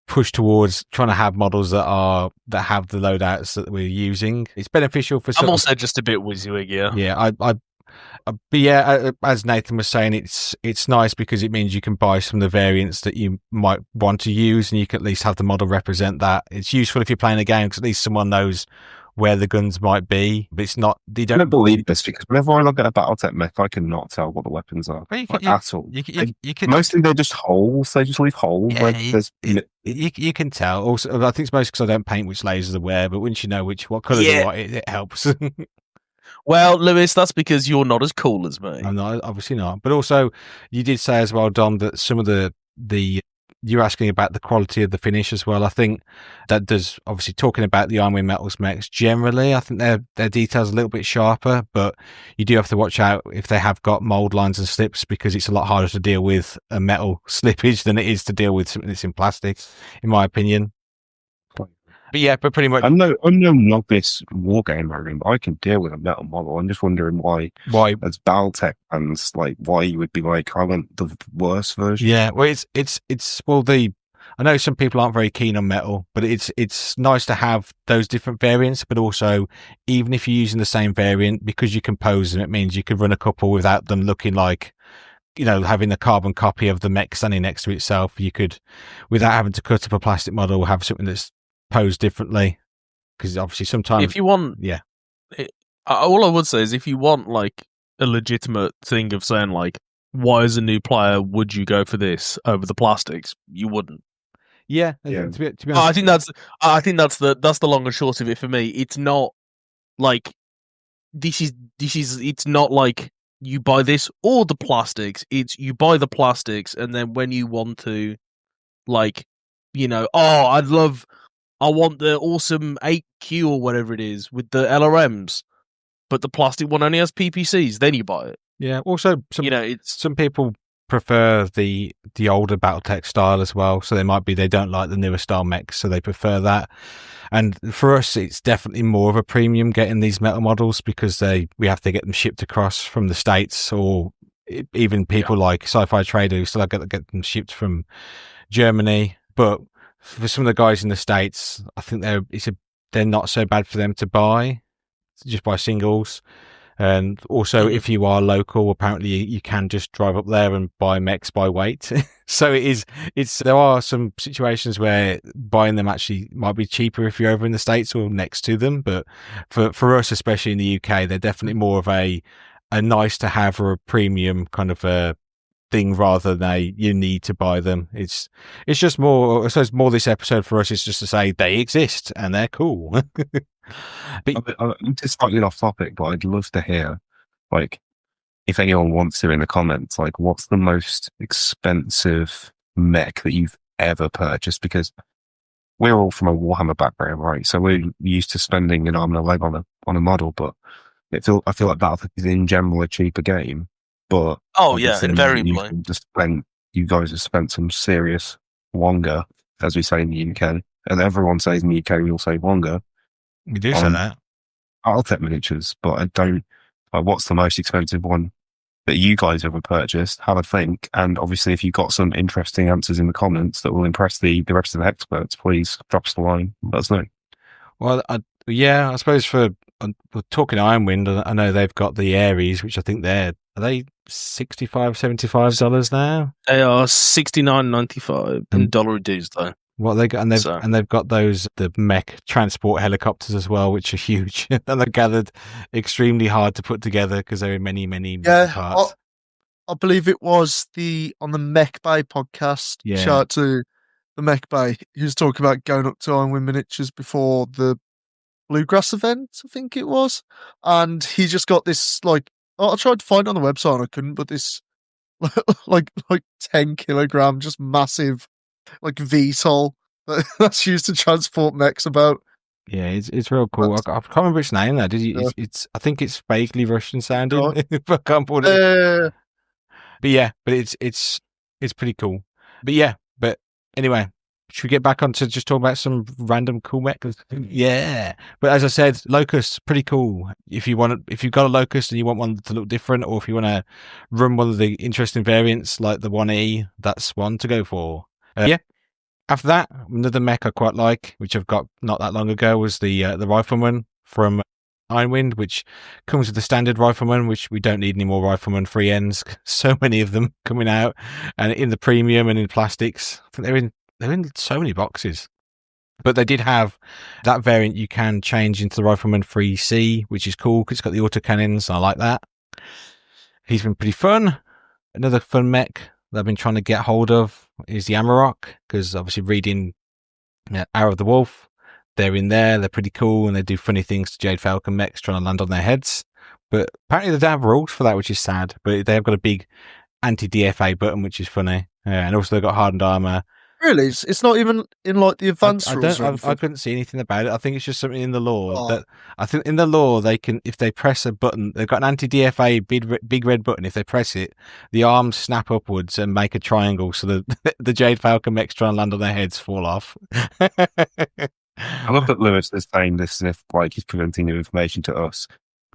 push towards trying to have models that have the loadouts that we're using. It's beneficial for. I'm also just a bit WYSIWYG, yeah. Yeah, but yeah, as Nathan was saying, it's nice because it means you can buy some of the variants that you might want to use, and you can at least have the model represent that. It's useful if you're playing a game because at least someone knows where the guns might be. But it's not. I don't believe this because whenever I look at a Battletech mech, I cannot tell what the weapons are at all. You can, mostly they're just holes. They just leave holes. Yeah, you can tell. Also, I think it's mostly because I don't paint which lasers are where, but once you know what colours are what, it helps. Well, Lewis, that's because you're not as cool as me. I'm not, obviously not. But also, you did say as well, Dom, that some of the you're asking about the quality of the finish as well. I think that there's obviously talking about the Iron Metals mechs generally. I think their details a little bit sharper, but you do have to watch out if they have got mold lines and slips because it's a lot harder to deal with a metal slippage than it is to deal with something that's in plastic, in my opinion. But yeah, but pretty much. I'm no novice wargamer, but I can deal with a metal model. I'm just wondering why as Battletech fans, like, why you would be like, I want the worst version. Yeah, well, I know some people aren't very keen on metal, but it's nice to have those different variants. But also, even if you're using the same variant, because you compose them, it means you could run a couple without them looking like, having a carbon copy of the mech standing next to itself. You could, without having to cut up a plastic model, have something that's posed differently, because obviously sometimes if you want, all I would say is if you want like a legitimate thing of saying like, why as a new player would you go for this over the plastics, you wouldn't. To be honest, I think that's the long and short of it for me. It's not like this is it's not like you buy this or the plastics. It's you buy the plastics and then when you want to, like, I want the awesome 8Q or whatever it is with the LRMs, but the plastic one only has PPCs. Then you buy it. Yeah. Also, It's some people prefer the older Battletech style as well. So they don't like the newer style mechs, so they prefer that. And for us, it's definitely more of a premium getting these metal models because we have to get them shipped across from the States, or even people like Sci-Fi Trader who still get them shipped from Germany. But for some of the guys in the States, I think they're not so bad for them to buy, just buy singles. And also, if you are local, apparently you can just drive up there and buy mechs by weight. So there are some situations where buying them actually might be cheaper if you're over in the States or next to them. But for us, especially in the UK, they're definitely more of a nice to have or a premium kind of a thing rather than you need to buy them. It's just more, I suppose more this episode for us is just to say they exist and they're cool. I'm just slightly off topic, but I'd love to hear, like, if anyone wants to in the comments, like, what's the most expensive mech that you've ever purchased? Because we're all from a Warhammer background, right? So we're used to spending an arm and a leg on a model, but I feel like Battletech is in general a cheaper game. But invariably. You guys have spent some serious wonga, as we say in the UK, and everyone says in the UK we all say wonga. We do say that. Battletech miniatures, but I don't. Like, what's the most expensive one that you guys ever purchased? Have a think, and obviously, if you've got some interesting answers in the comments that will impress the rest of the Hexperts, please drop us the line. Let us know. Well, I suppose we're talking Ironwind, I know they've got the Ares, which I think are they $65, $75 now? They are $69.95 in dollar dues though. What they got, and they've got the mech transport helicopters as well, which are huge, and they're gathered extremely hard to put together because they're in many parts. I believe it was on the Mech Bay podcast. Yeah. Shout out to the Mech Bay. He was talking about going up to Ironwind Miniatures before the Bluegrass event, I think it was, and he just got this I tried to find it on the website and I couldn't, but this like 10 kilogram, just massive VTOL that's used to transport mechs about. Yeah, it's real cool. I can't remember its name now. Did you? Yeah. I think it's vaguely Russian sounding. If I can't put it. But yeah, but it's pretty cool. But anyway, should we get back onto just talk about some random cool mechs? Yeah. But as I said, Locust, pretty cool. If you've got a Locust and you want one to look different, or if you want to run one of the interesting variants like the 1E, that's one to go for. After that, another mech I quite like, which I've got not that long ago, was the Rifleman from Ironwind, which comes with the standard Rifleman, which we don't need any more Rifleman free ends. So many of them coming out, and in the premium and in plastics. I think they're in so many boxes. But they did have that variant you can change into the Rifleman 3C, which is cool because it's got the autocannons. I like that. He's been pretty fun. Another fun mech that I've been trying to get hold of is the Amarok, because obviously reading Hour of the Wolf, they're in there, they're pretty cool, and they do funny things to Jade Falcon mechs trying to land on their heads. But apparently they don't have rules for that, which is sad. But they have got a big anti-DFA button, which is funny. And also they've got hardened armor. Really? It's not even in the advanced rules? I couldn't see anything about it. I think it's just something in the lore that I think in the lore they can, if they press a button, they've got an anti-DFA big red button. If they press it, the arms snap upwards and make a triangle, so the Jade Falcon mechs try and land on their heads fall off. I love that Lewis is saying this as if he's presenting new information to us.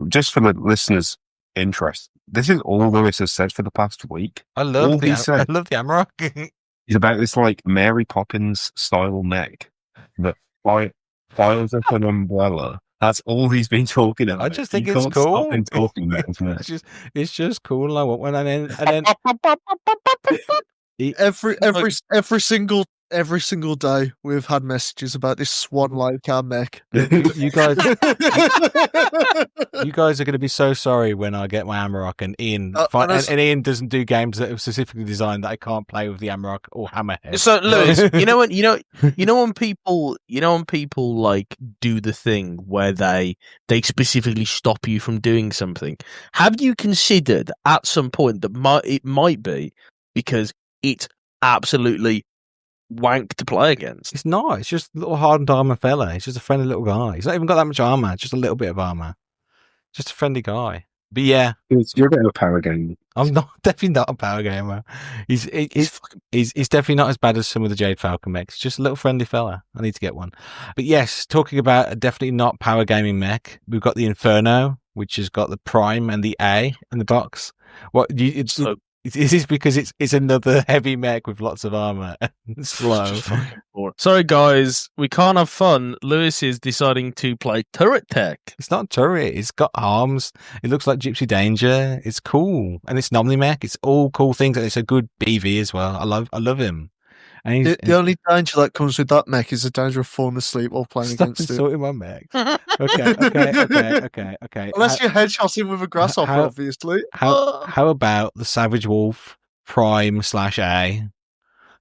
Just for the listeners' interest, this is all Lewis has said for the past week. I love the Amarok. He's about this Mary Poppins style mech that files up an umbrella. That's all he's been talking about. I just think it's cool. Talking about it's just cool. I want one, and then every single day we've had messages about this Swan Lake mech. You guys are going to be so sorry when I get my Amarok and Ian and Ian doesn't do games that are specifically designed that I can't play with the Amarok or Hammerhead. So Lewis, you know when people do the thing where they specifically stop you from doing something. Have you considered at some point that it might be because it's absolutely wank to play against? It's not. It's just a little hardened armor fella. He's just a friendly little guy. He's not even got that much armor. Just a little bit of armor. Just a friendly guy. But yeah, You're a bit of a power gamer. I'm definitely not a power gamer. He's definitely not as bad as some of the Jade Falcon mechs. Just a little friendly fella. I need to get one. But yes, talking about a definitely not power gaming mech, we've got the Inferno, which has got the Prime and the A in the box. Is this because it's another heavy mech with lots of armor and slow? Sorry, guys, we can't have fun. Lewis is deciding to play turret tech. It's not turret. It's got arms. It looks like Gypsy Danger. It's cool, and it's Nomni mech. It's all cool things, and it's a good BV as well. I love him. And the only danger that comes with that mech is the danger of falling asleep while playing against it. Stop insulting my mech. Okay. Unless you headshot him with a grasshopper, obviously. How about the Savage Wolf Prime /A?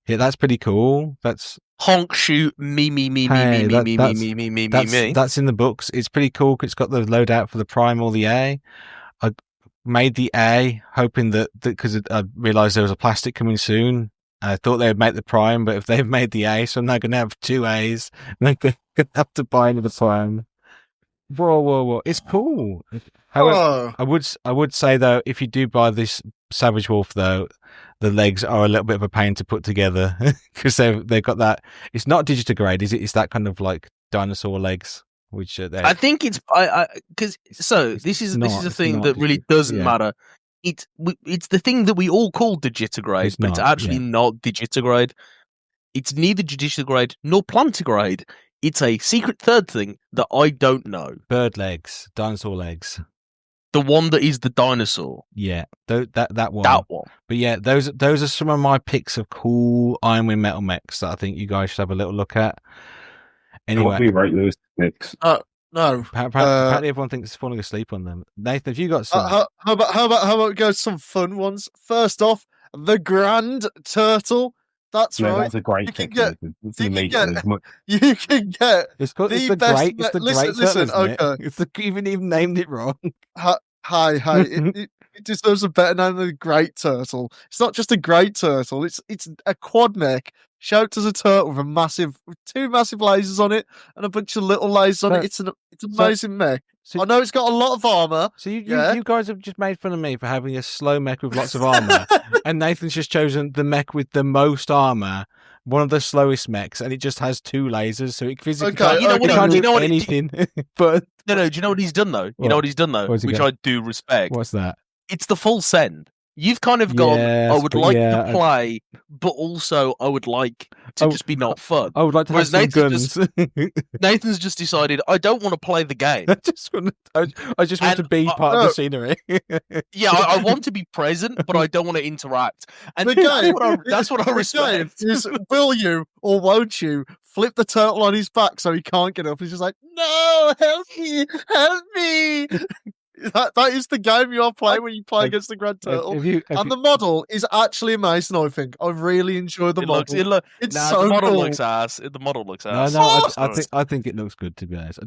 Yeah, that's pretty cool. That's honk shoot me. That's in the books. It's pretty cool. It's got the loadout for the Prime or the A. I made the A hoping that because I realised there was a plastic coming soon. I thought they would make the Prime, but if they've made the A, so I'm now going to have 2 A's. And I'm going to have to buy another Prime. Whoa. It's cool. However, I would say, though, if you do buy this Savage Wolf, though, the legs are a little bit of a pain to put together because they've got that. It's not digitigrade, is it? It's that kind of like dinosaur legs. Which I think it's because this is a thing that really doesn't matter. It's the thing that we all call digitigrade, but it's actually not digitigrade. It's neither digitigrade nor plantigrade. It's a secret third thing that I don't know. Bird legs, dinosaur legs. The one that is the dinosaur. Yeah, that one. That one. But yeah, those are some of my picks of cool Ironwind metal mechs that I think you guys should have a little look at. Anyway, what do you rate those mechs? No. Apparently, everyone thinks it's falling asleep on them. Nathan, have you got some? How about we go to some fun ones? First off, the Grand Turtle. That's right. That's a great pick. You can get. It's the great. It's the great listen, turtle, okay. It's you've even named it wrong. Hi. It deserves a better name than the Great Turtle. It's not just a great turtle. It's a quad mech shaped as a turtle with two massive lasers on it and a bunch of little lasers on it. It's an amazing mech. I know it's got a lot of armor. So you guys have just made fun of me for having a slow mech with lots of armor, and Nathan's just chosen the mech with the most armor, one of the slowest mechs, and it just has 2 lasers, so it physically can't do anything. But no. Do you know what he's done though? You know what he's done though, which I do respect. What's that? It's the full send. You've kind of gone, I would like to play, but also I would like to just be not fun. I would like to have some guns. Nathan's just decided, I don't want to play the game. I just want to be part of the scenery. Yeah, I want to be present, but I don't want to interact. And that's what I respect. Is, will you or won't you flip the turtle on his back so he can't get up? He's just like, no, help me. That is the game you are playing when you play against the Grand Turtle. And the model is actually amazing, I think. I really enjoy the model. The model looks ass. The model looks ass. No, I think it looks good, to be honest.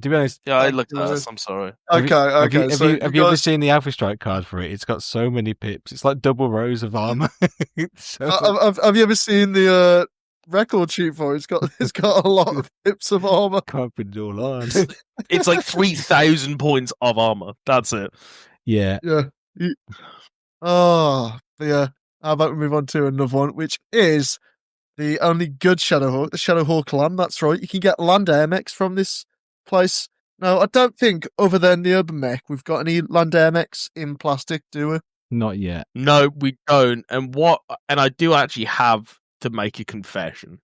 Yeah, it looks ass. I'm sorry. Okay. Have you ever seen the Alpha Strike card for it? It's got so many pips. It's like double rows of armor. Have you ever seen the record sheet for it? It's got a lot of pips of armor. Can't put it all on. It's like 3,000 points of armor. That's it. Yeah. How about we move on to another one, which is the only good Shadowhawk, the Shadowhawk Land. That's right. You can get land air mechs from this place. Now, I don't think, other than the Urban Mech, we've got any land air mechs in plastic, do we? Not yet. No, we don't. And I do actually have to make a confession.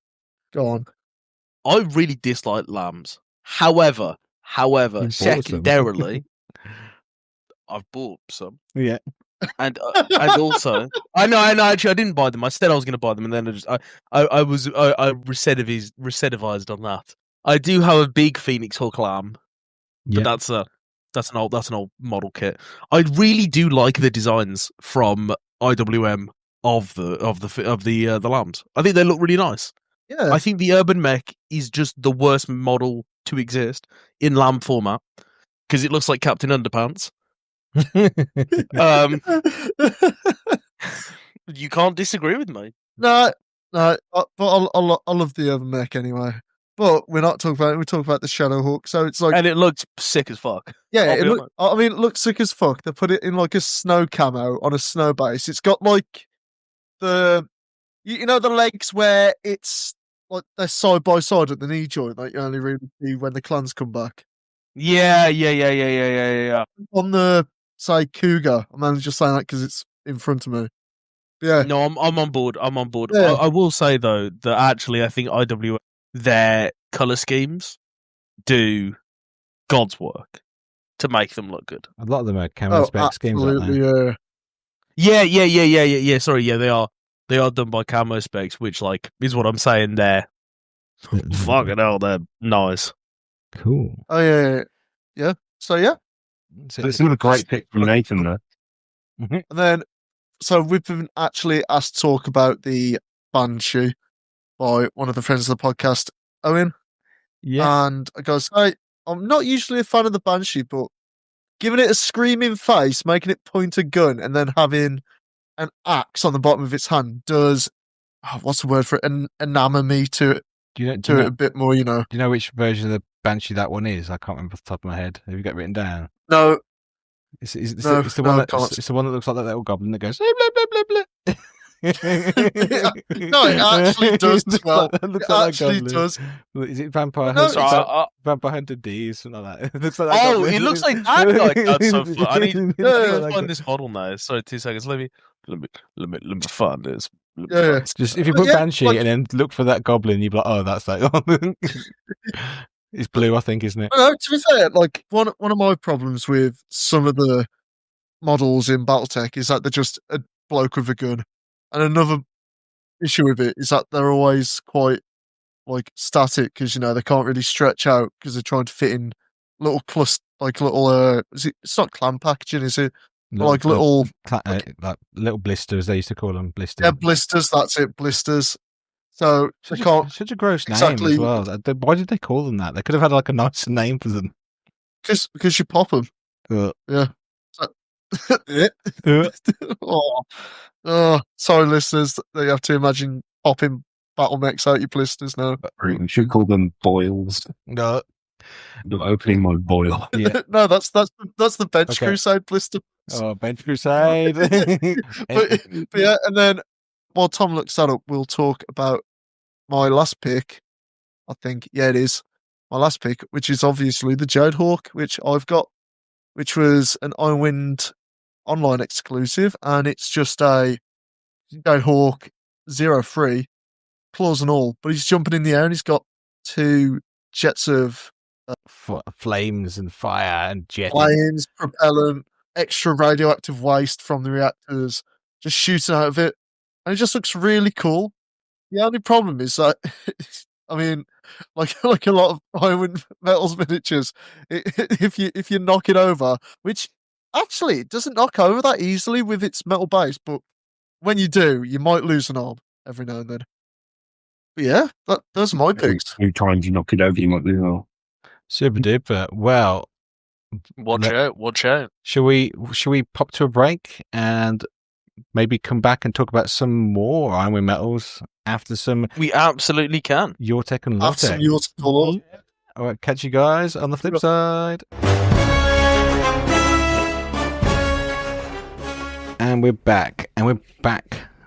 Go on. I really dislike lambs. However, secondarily, I've bought some. Yeah. And also, I know. Actually, I didn't buy them. I said I was going to buy them, and then I recidivized on that. I do have a big Phoenix Hawk lamb, but that's an old model kit. I really do like the designs from IWM of the lambs. I think they look really nice. Yeah. I think the Urban Mech is just the worst model to exist in lamb format because it looks like Captain Underpants. You can't disagree with me. No, but I love the Urban Mech anyway. But we're not talking about it. We talk about the Shadowhawk. So it's like, And it looks sick as fuck. yeah, I'll be it looks sick as fuck. They put it in like a snow camo on a snow base. It's got like the, you know, the legs where it's like they're side by side at the knee joint, like you only really see when the clans come back. Yeah. On the, say, Cougar, I'm only just saying that because it's in front of me. But yeah, No, I'm on board. I'm on board. Yeah. I will say though that actually I think IW their color schemes do God's work to make them look good. A lot of them are camo spec schemes, aren't absolutely, they? Yeah. Sorry, yeah, they are. They are done by camo specs, which like is what I'm saying there. Fucking hell, they're nice. Cool. Oh yeah. So yeah, It's not a great pick from Nathan, though. and then so we've been actually asked to talk about the Banshee by one of the friends of the podcast, Owen. Yeah. And I goes, hey, I'm not usually a fan of the Banshee, but giving it a screaming face, making it point a gun, and then having an axe on the bottom of its hand does, what's the word for it? Enamor me to it a bit more, you know. Do you know which version of the Banshee that one is? I can't remember off the top of my head. Have you got it written down? No. It's the one that looks like that little goblin that goes blah blah blah blah. No, it actually does as well. It actually does. Is it Vampire No, Hunter? Vampire Hunter D, something like that. It looks like that Oh, goblin. it looks like that guy. That's so fun. I need It to looks like that find this model now. Sorry, 2 seconds. Let me find this. Yeah. Just if you put Banshee and then look for that goblin, you'd be like, oh, that's that. It's blue, I think, isn't it? No, to be fair, like one of my problems with some of the models in Battletech is that they're just a bloke with a gun, and another issue with it is that they're always quite like static because they can't really stretch out because they're trying to fit in little cluster, like little it's not clan packaging, is it? Like little blisters, they used to call them blisters. Yeah, blisters. That's it, blisters. So they can't. Such a gross name exactly, as well. Why did they call them that? They could have had like a nicer name for them. Because you pop them. Yeah. Sorry, listeners. You have to imagine popping battle mechs out your blisters now. We should call them boils. No. I'm opening my boil. Yeah. No, that's the Bench Crusade blister. Oh, Bench Crusade. but yeah, and then while Tom looks that up, we'll talk about my last pick. I think, yeah, it is my last pick, which is obviously the Jade Hawk, which I've got, which was an Ironwind online exclusive, and it's just a Jade Hawk 0-3, claws and all, but he's jumping in the air and he's got 2 jets of flames and fire and jet. Flames, propellant, extra radioactive waste from the reactors, just shooting out of it, and it just looks really cool. The only problem is that, I mean, like a lot of Ironwind Metals miniatures, if you knock it over, which actually it doesn't knock over that easily with its metal base, but when you do, you might lose an arm every now and then. But yeah, those are my picks. A few times you knock it over, you might lose an arm. Super duper. Well, watch out. Shall we pop to a break and maybe come back and talk about some more Ironwind Metals after some? We absolutely can. Your Tech and After some Your Tech. All right, catch you guys on the flip side. And we're back.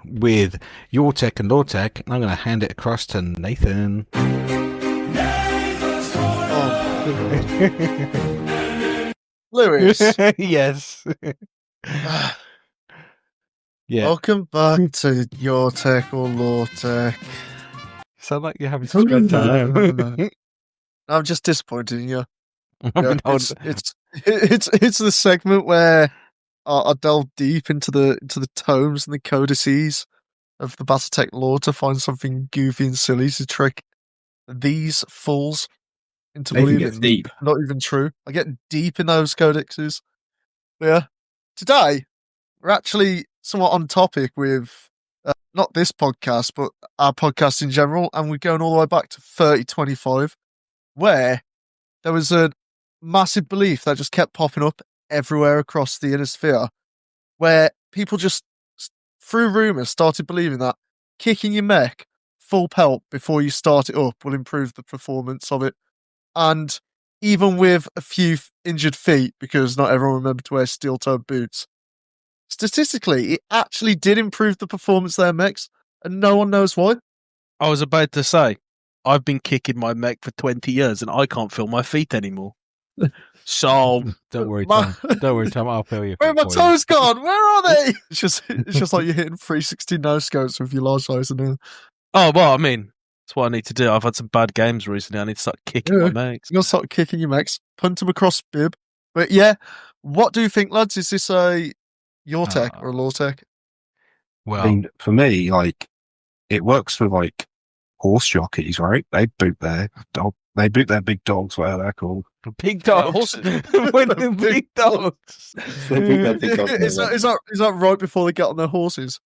With Your Tech and Law Tech, and I'm going to hand it across to Nathan. Lewis. Yes. Yeah. Welcome back to Your Tech or Law Tech. Sound like you're having some good time. I'm just disappointed in you. Yeah, it's the segment where I delve deep into the tomes and the codices of the Battletech lore to find something goofy and silly to trick these fools into believing deep. Not even true. I get deep in those codexes. Yeah. Today, we're actually somewhat on topic with not this podcast, but our podcast in general, and we're going all the way back to 3025, where there was a massive belief that just kept popping up everywhere across the inner sphere, where people just, through rumours, started believing that kicking your mech full pelt before you start it up will improve the performance of it. And even with a few injured feet, because not everyone remembered to wear steel-toed boots, statistically, it actually did improve the performance of their mechs, and no one knows why. I was about to say, I've been kicking my mech for 20 years and I can't feel my feet anymore. So Don't worry, Tom. Don't worry, Tom. I'll feel you. Where are my toes gone? Where are they? It's just like you're hitting 360 no scopes with your large eyes and all. Oh, well, I mean, that's what I need to do. I've had some bad games recently. I need to start kicking my mechs. You're gonna start kicking your mechs, punt them across bib. But yeah, what do you think, lads? Is this a your tech or a law tech? Well, I mean, for me, like, it works for like horse jockeys, right? They boot their big dogs, whatever they're called. big dogs. horses. When the big dogs. They boot their big dogs. Is that right before they get on their horses?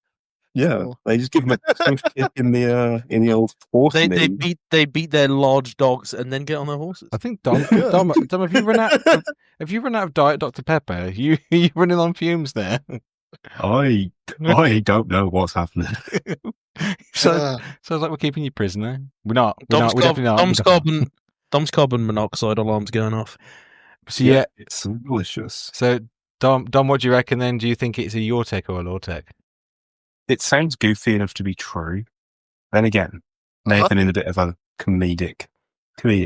Yeah, they just give them a stiff kick in the old horse knee. They beat their large dogs and then get on their horses. I think Dom, have you run out of Diet Dr Pepper? You running on fumes there? I don't know what's happening. Sounds like we're keeping you prisoner. We're not. We're definitely not. Dom's carbon monoxide alarm's going off. So yeah, it's delicious. So Dom, what do you reckon then? Do you think it's a your tech or a law tech? It sounds goofy enough to be true. Then again, Nathan is a bit of a comedic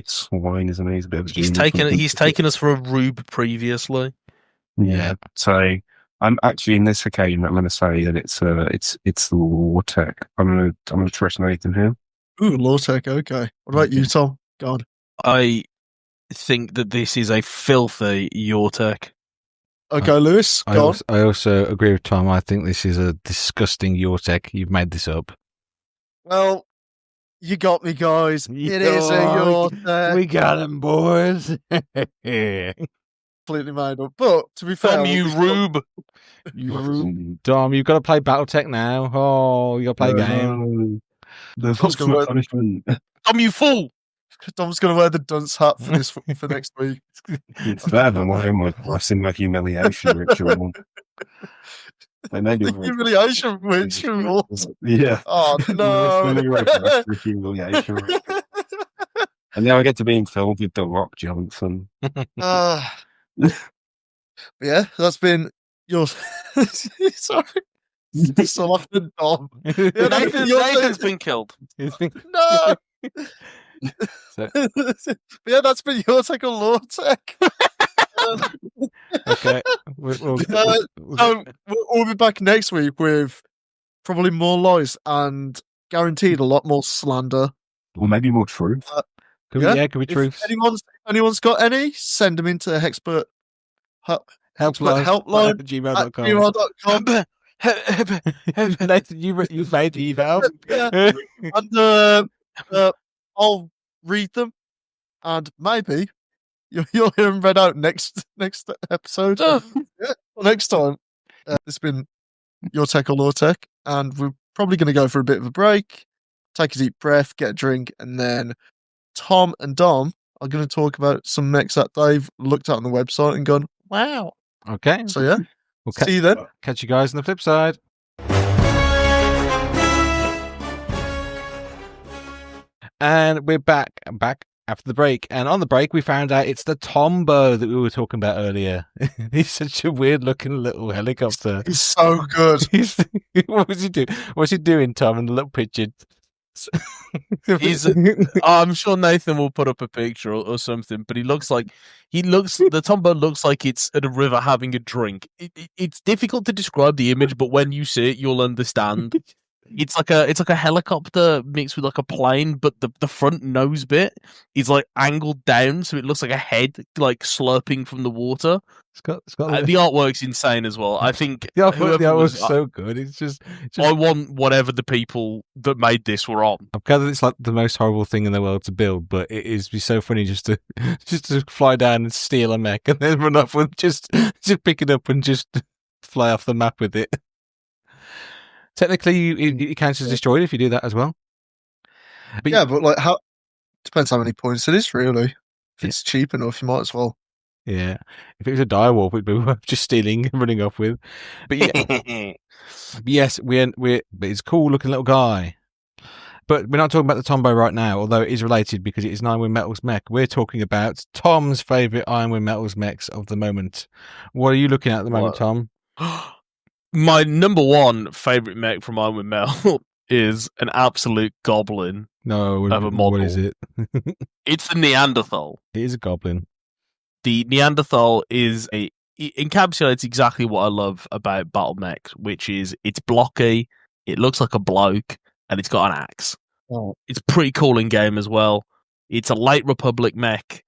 swine, isn't he? He's a bit of a he's taken us for a rube previously. Yeah. So I'm actually in this occasion. I'm going to say that it's the law tech. I'm going to trust Nathan here. Ooh, law tech. Okay. What about you, Tom? God. I think that this is a filthy your tech. Okay, Lewis. I also agree with Tom. I think this is a disgusting your tech. You've made this up. Well, you got me, guys. It is a your tech. We got him, boys. Completely made up. But to be fair, Dom, you rube. Dom, you've got to play Battletech now. Oh, you got to play a game. The punishment. Dom, you fool. Dom's going to wear the dunce hat for next week. It's better than my humiliation ritual. Humiliation ritual? Yeah. Oh, no. Humiliation ritual. And now I get to be filled with The Rock Johnson. Yeah, that's been your... Sorry. So often, Dom. Yeah, Nathan's been killed. No! Yeah, that's been your tech or law tech. Okay. We'll be back next week with probably more lies and guaranteed a lot more slander. Or maybe more truth. Could be truth. If anyone's got any, send them into Hexpert helpline gmail.com. Nathan, you've made the email. Yeah. And I'll read them, and maybe you'll hear them read out next episode. Next time. This has been your tech or law tech, and we're probably going to go for a bit of a break, take a deep breath, get a drink, and then Tom and Dom are going to talk about some mechs that they've looked at on the website and gone, wow. Okay. So yeah, see you then. Catch you guys on the flip side. And we're back after the break. And on the break, we found out it's the Tombow that we were talking about earlier. He's such a weird-looking little helicopter. He's so good. What was he doing? What's he doing, Tom, in the little picture? I'm sure Nathan will put up a picture or something, but the Tombow looks like it's at a river having a drink. It's difficult to describe the image, but when you see it, you'll understand. It's like a helicopter mixed with like a plane, but the front nose bit is like angled down, so it looks like a head like slurping from the water. The artwork's insane as well. I think the artwork's so good. It's just I want whatever the people that made this were on. I'm glad that it's like the most horrible thing in the world to build, but it is be so funny just to fly down and steal a mech and then run off with just pick it up and just fly off the map with it. Technically, you counts as destroyed if you do that as well. But but like depends how many points it is, really. If it's cheap enough, you might as well. Yeah, if it was a direwolf, it'd be worth just stealing and running off with. But yeah, yes, but it's a cool looking little guy. But we're not talking about the Tombow right now, although it is related because it is an Ironwind Metals mech. We're talking about Tom's favourite Ironwind Metals mechs of the moment. What are you looking at the moment, Tom? My number one favourite mech from Ironwind Metal is an absolute goblin. No, Of a model. what is it? It's the Neanderthal. It is a goblin. The Neanderthal it encapsulates exactly what I love about battle mechs, which is it's blocky, it looks like a bloke, and it's got an axe. Oh. It's pretty cool in game as well. It's a late Republic mech.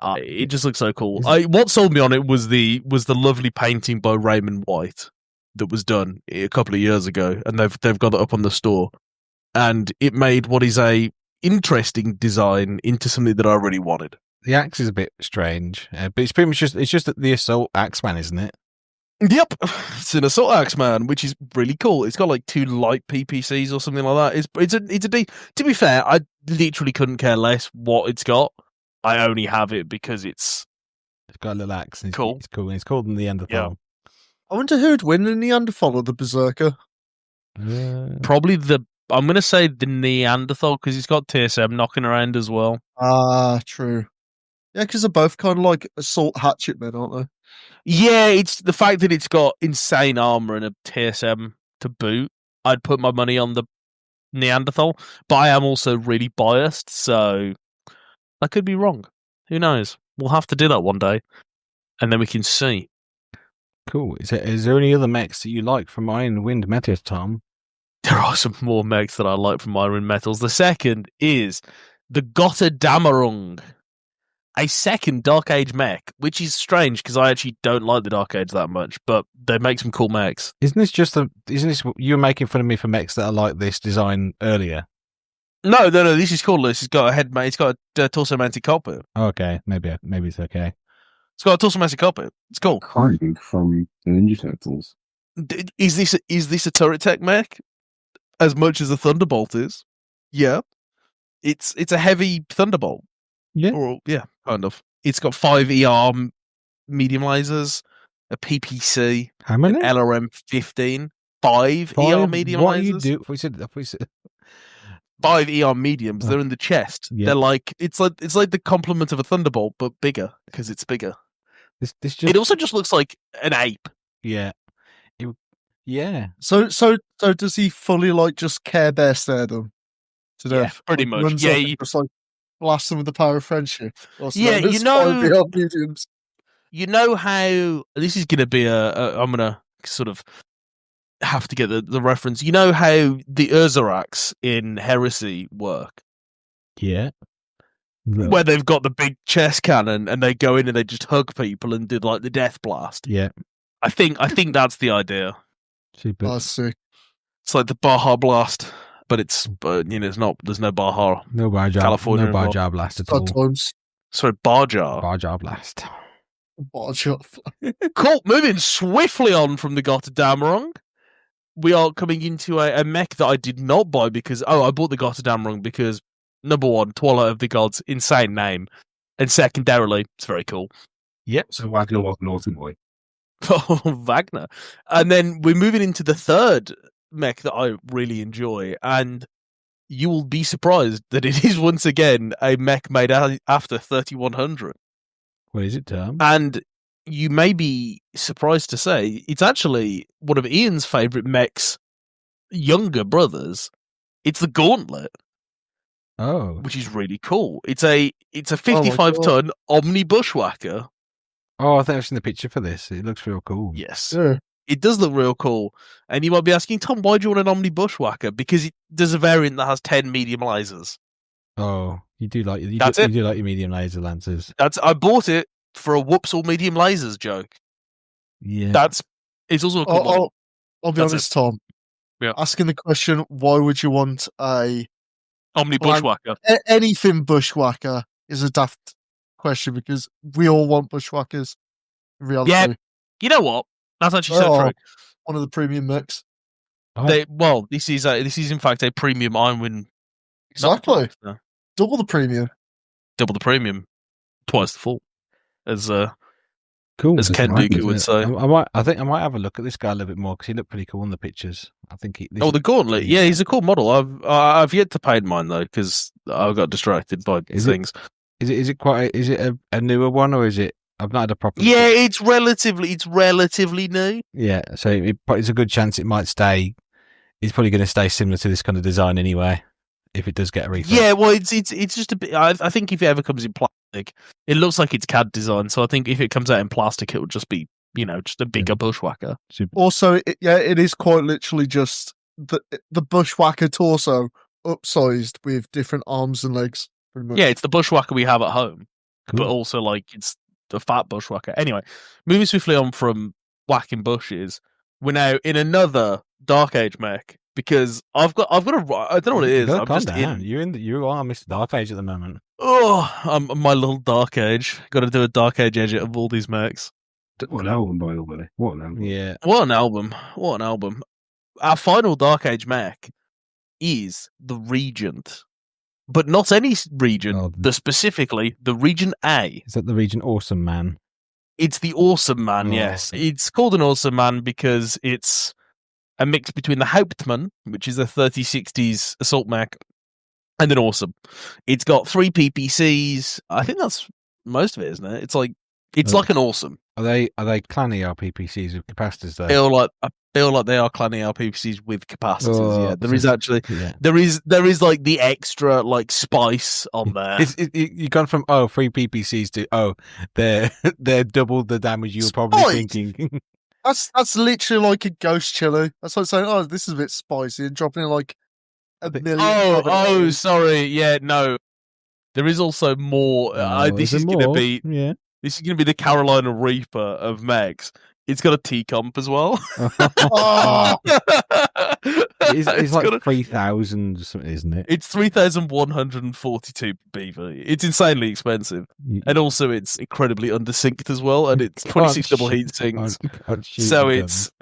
It just looks so cool. What sold me on it was the lovely painting by Raymond White that was done a couple of years ago, and they've got it up on the store, and it made what is a interesting design into something that I really wanted. The axe is a bit strange, but it's pretty much just the assault axeman, isn't it? Yep, it's an assault axeman, which is really cool. It's got like 2 light PPCs or something like that. To be fair, I literally couldn't care less what it's got. I only have it because it's got a little axe. And cool. It's cool. And it's called the Neanderthal. I wonder who'd win, the Neanderthal or the Berserker? Probably I'm going to say the Neanderthal because it's got TSM knocking around as well. Ah, true. Yeah, because they're both kind of like assault hatchet men, aren't they? Yeah, it's the fact that it's got insane armor and a TSM to boot. I'd put my money on the Neanderthal, but I am also really biased, so I could be wrong. Who knows? We'll have to do that one day, and then we can see. Cool. Is there any other mechs that you like from Ironwind Metals, Tom? There are some more mechs that I like from Ironwind Metals. The second is the Gotterdammerung, a second Dark Age mech, which is strange because I actually don't like the Dark Age that much, but they make some cool mechs. Isn't this you were making fun of me for mechs that are like this design earlier? No, this is cool. This has got a head, it's got a torso mounted cockpit. Okay, maybe it's okay. It's got a torso mounted cockpit. It's cool. Krang from the Ninja Turtles. Is this a turret tech mech? As much as a Thunderbolt is, yeah. It's a heavy Thunderbolt. Yeah. Yeah, kind of. It's got 5 ER medium lasers, a PPC, How many? an LRM 15, 5 ER medium what lasers. What you do? If we said 5 ER mediums. They're in the chest. Yeah. They're like it's like the complement of a Thunderbolt, but bigger because it's bigger. It also just looks like an ape. Yeah. Yeah. So does he fully like just Care Bear stare them to death? Yeah, pretty much. Runs Yeah, up and just like blast them with the power of friendship. Or Yeah, something. There's 5 ER mediums. You know how this is going to be I'm going to sort of have to get the reference. You know how the Urzarax in Heresy work? Yeah. Where they've got the big chest cannon and they go in and they just hug people and do like the death blast. Yeah. I think that's the idea. Oh, sick. It's like the Baja blast, but it's not. There's no Baja. No Baja. California No Baja blast at all. Sometimes. Sorry, Baja. Baja blast. Cool. Moving swiftly on from the Gotterdammerung, we are coming into a mech that I did not buy because I bought the Gotterdammerung because number one, Twilight of the Gods, insane name, and secondarily, it's very cool. Yep. So Wagner was naughty boy. Oh, Wagner. And then we're moving into the third mech that I really enjoy, and you will be surprised that it is once again a mech made after 3100. What is it, Tom? And you may be surprised to say it's actually one of Ian's favourite mech's younger brothers. It's the Gauntlet. Oh. Which is really cool. It's a 55-ton Omni Bushwhacker. Oh, I think I've seen the picture for this. It looks real cool. Yes. Yeah. It does look real cool. And you might be asking, Tom, why do you want an Omni Bushwhacker? Because there's a variant that has 10 medium lasers. Oh, you do like you That's do, it. You do like your medium laser lancers. I bought it for a whoops all medium lasers joke. Yeah. It's also a cool model. I'll be honest, Tom. Yeah. Asking the question, why would you want a Omni Bushwhacker? Anything Bushwhacker is a daft question because we all want Bushwhackers in reality. Yeah. You know what? That's actually so true. One of the premium mechs. This is in fact a premium Ironwind. Exactly. No. Double the premium. Double the premium. Twice the full. As Cool. as Ken Duker would say. I think I might have a look at this guy a little bit more because he looked pretty cool in the pictures. I think the Gauntlet. Yeah, he's a cool model. I've yet to paint mine though because I got distracted by things. Is it a newer one or is it? I've not had a proper. Yeah, it's relatively new. Yeah, so it's a good chance it might stay. It's probably going to stay similar to this kind of design anyway. If it does get a refresh. Yeah, well, it's just a bit. I think if it ever comes in plastic, it looks like it's CAD design. So I think if it comes out in plastic, it would just be just a bigger bushwhacker. Also, it is quite literally just the bushwhacker torso upsized with different arms and legs. Pretty much. Yeah, it's the bushwhacker we have at home, Cool. but also like it's the fat bushwhacker. Anyway, moving swiftly on from whacking bushes, we're now in another Dark Age mech because I've got a I don't know what it is. I'm just down. You are Mr. Dark Age at the moment. Oh, I'm my little Dark Age. Got to do a Dark Age edit of all these mechs. What an album, by the way. What an album. Yeah. What an album. What an album. Our final Dark Age mech is the Regent. But not any region, specifically the Region A. Is that the Region Awesome Man? It's the Awesome Man, yes. It's called an Awesome Man because it's a mix between the Hauptmann, which is a 3060s assault mech, and an Awesome. It's got 3 PPCs. I think that's most of it, isn't it? It's like an Awesome. Are they clan ER PPCs with capacitors though? I feel like they are clan ER PPCs with capacitors. Yeah, there is actually yeah. there is like the extra like spice on there. You've gone from 3 PPCs to they're double the damage you were probably thinking. That's literally like a ghost chili. That's like saying, this is a bit spicy and dropping in like a million. Sorry. Yeah, no. There is also more. This is going to be This is going to be the Carolina Reaper of mechs. It's got a T-comp as well. It's like 3,000 or something, isn't it? It's 3,142 BV. It's insanely expensive. And also it's incredibly undersynced as well, and it's 26 double heat sinks. So it's...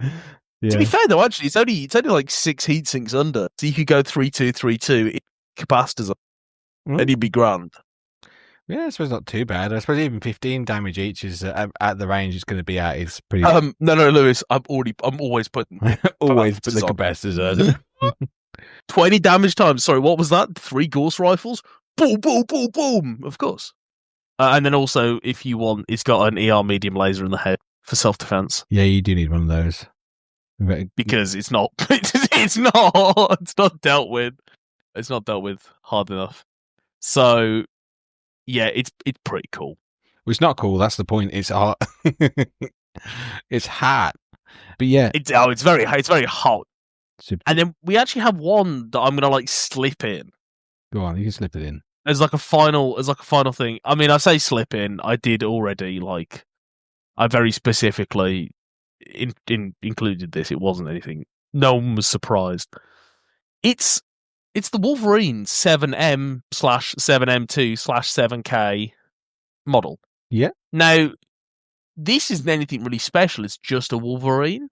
Yeah. To be fair though, actually, it's only like 6 heat sinks under. So you could go 3-2-3-2 capacitors and you'd be grand. Yeah, I suppose not too bad. I suppose even 15 damage each is at the range it's going to be at is pretty. No, Lewis. I'm always putting the capacitors on. 20 damage times. Sorry, what was that? 3 Gauss rifles. Boom, boom, boom, boom. Of course. And then also, if you want, it's got an ER medium laser in the head for self-defense. Yeah, you do need one of those because it's not. It's not dealt with. It's not dealt with hard enough. So. Yeah, it's pretty cool. Well, it's not cool. That's the point. It's hot. It's hot. But yeah, it's very hot. Super. And then we actually have one that I'm gonna like slip in. Go on, you can slip it in. As like a final thing. I mean, I say slip in. I did already. Like, I very specifically included this. It wasn't anything. No one was surprised. It's the Wolverine 7M/7M2/7K model. Yeah. Now, this isn't anything really special. It's just a Wolverine.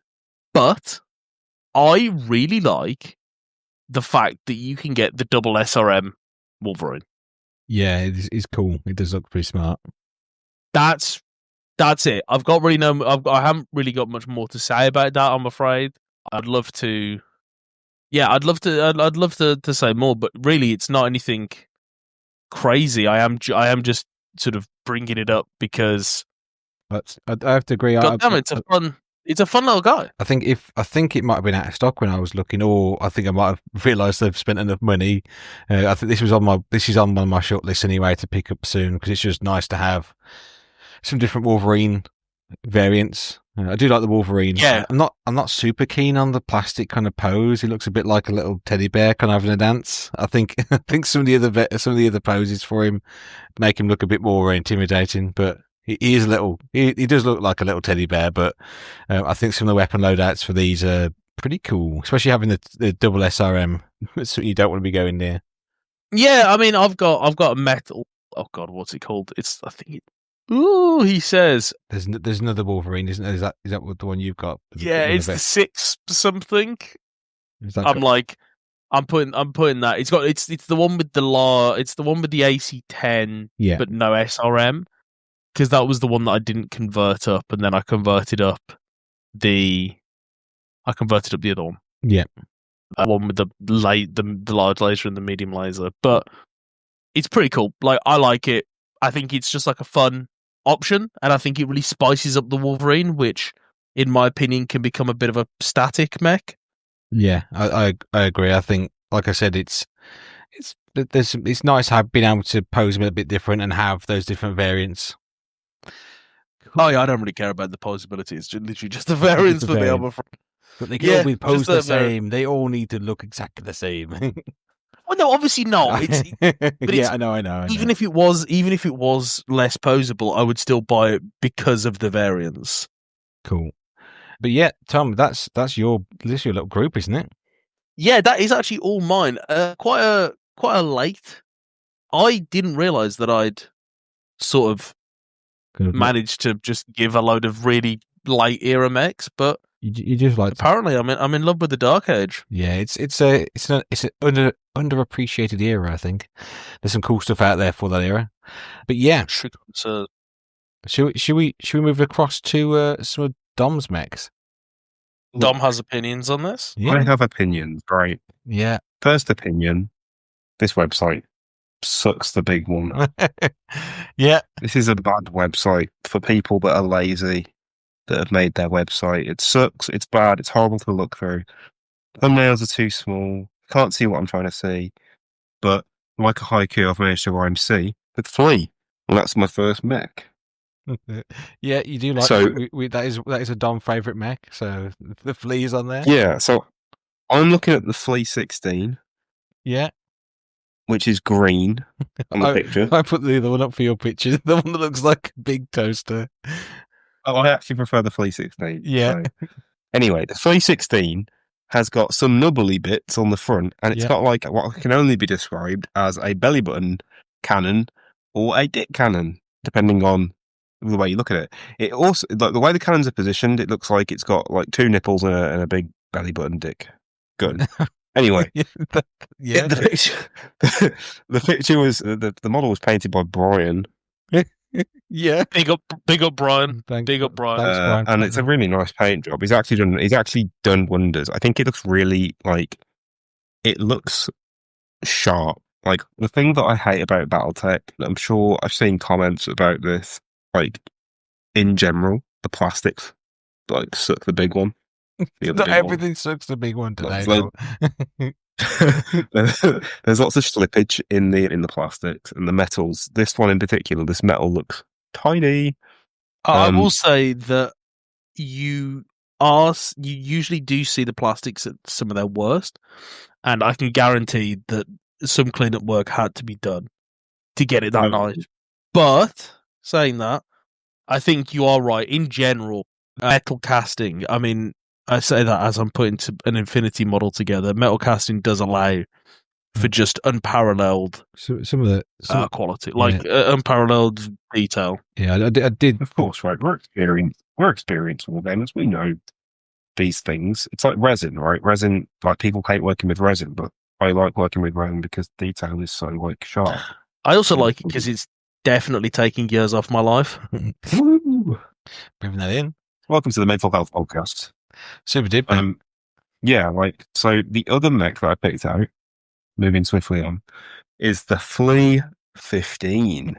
But I really like the fact that you can get the double SRM Wolverine. Yeah, it's cool. It does look pretty smart. That's it. I haven't really got much more to say about that, I'm afraid. I'd love to say more, but really it's not anything crazy. I am just sort of bringing it up because I have to agree. God damn it, it's a fun little guy. I think it might have been out of stock when I was looking, or I think I might have realised they've spent enough money. I think this is on one of my short lists anyway to pick up soon because it's just nice to have some different Wolverine variants. I do like the Wolverine. Yeah. I'm not super keen on the plastic kind of pose. He looks a bit like a little teddy bear kind of having a dance. I think some of the other poses for him make him look a bit more intimidating. But he is a little. He does look like a little teddy bear. But I think some of the weapon loadouts for these are pretty cool, especially having the double SRM. So you don't want to be going near. Yeah, I mean, I've got a metal. Oh God, what's it called? Ooh, he says. There's another Wolverine, isn't there? Is that what the one you've got? Yeah, it's the 6 something. I'm putting that. It's the one with the it's the one with the AC-10, yeah, but no SRM. because that was the one that I didn't convert up, and then I converted up the other one. Yeah. One with the large laser and the medium laser. But it's pretty cool. Like, I like it. I think it's just like a fun option, and I think it really spices up the Wolverine, which, in my opinion, can become a bit of a static mech. Yeah, I agree. I think, like I said, it's nice being able to pose them a bit different and have those different variants. Oh yeah, I don't really care about the posability. It's literally just the variants for the other. But they can all be posed the same. They all need to look exactly the same. Well, no, obviously not. Yeah, I know. Even if it was less posable, I would still buy it because of the variants. Cool. But yeah, Tom, that's your little group, isn't it? Yeah, that is actually all mine. Quite a late. I didn't realise that I'd sort of managed to just give a load of really late era mechs, but you just like apparently I'm in love with the Dark Age. Yeah, it's an underappreciated era. I think there's some cool stuff out there for that era. But yeah, So should we move across to some of Dom's mechs? Dom has opinions on this. Yeah. I have opinions, right? Yeah. First opinion, this website sucks the big one. Yeah. This is a bad website for people that are lazy, that have made their website. It sucks, it's bad, it's horrible to look through. Thumbnails are too small, can't see what I'm trying to see. But like a haiku, I've managed to rhyme C with flea. And that's my first mech. Yeah, you do like so, that is a Dom favourite mech, so the flea's on there. Yeah, so I'm looking at the Flea 16. Yeah. Which is green on the picture. I put the other one up for your picture, the one that looks like a big toaster. Oh, I actually prefer the Flea 16. Yeah. So. Anyway, the Flea 16 has got some nubbly bits on the front, and it's got like what can only be described as a belly button cannon or a dick cannon, depending on the way you look at it. It also, like the way the cannons are positioned, it looks like it's got like two nipples and a big belly button dick gun. Anyway, the picture was the model was painted by Brian. Yeah, big up Brian. Big up Brian. Thanks, Brian. And it's a really nice paint job. He's actually done wonders. I think it looks really it looks sharp. Like the thing that I hate about BattleTech, I'm sure I've seen comments about this. Like in general, the plastics suck the big one. Not everything sucks the big one today. There's lots of slippage in the plastics and the metals. This one in particular, this metal looks tiny. I will say that you usually do see the plastics at some of their worst, and I can guarantee that some cleanup work had to be done to get it that nice. But saying that, I think you are right. In general, metal casting, I mean, I say that as I'm putting an Infinity model together. Metal casting does allow for just unparalleled quality, unparalleled detail. Yeah, I did. Of course, right. We're experienced war gamers. We know these things. It's like resin, right? Resin, like people hate working with resin, but I like working with resin because detail is so sharp. I also like it because it's definitely taking years off my life. Bringing that in. Welcome to the Mental Health Podcast. Super duper. Yeah, so the other mech that I picked out, moving swiftly on, is the Flea 15.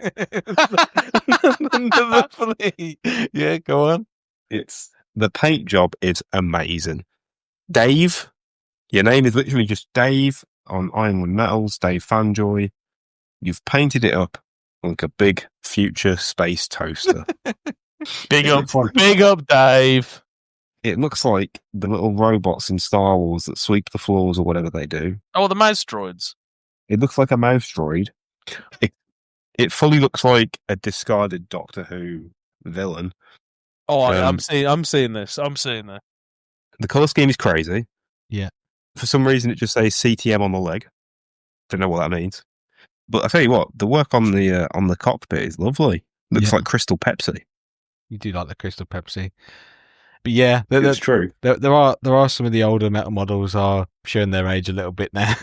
The Flea. Yeah, go on. The paint job is amazing. Dave, your name is literally just Dave on Ironwood Metals, Dave Fanjoy. You've painted it up like a big future space toaster. Big up, Dave. It looks like the little robots in Star Wars that sweep the floors or whatever they do. Oh, the mouse droids. It looks like a mouse droid. It fully looks like a discarded Doctor Who villain. Oh, I'm seeing this. The colour scheme is crazy. Yeah. For some reason, it just says CTM on the leg. Don't know what that means. But I tell you what, the work on the cockpit is lovely. Looks like Crystal Pepsi. You do like the Crystal Pepsi. But yeah, it's true. There are some of the older metal models are showing their age a little bit now,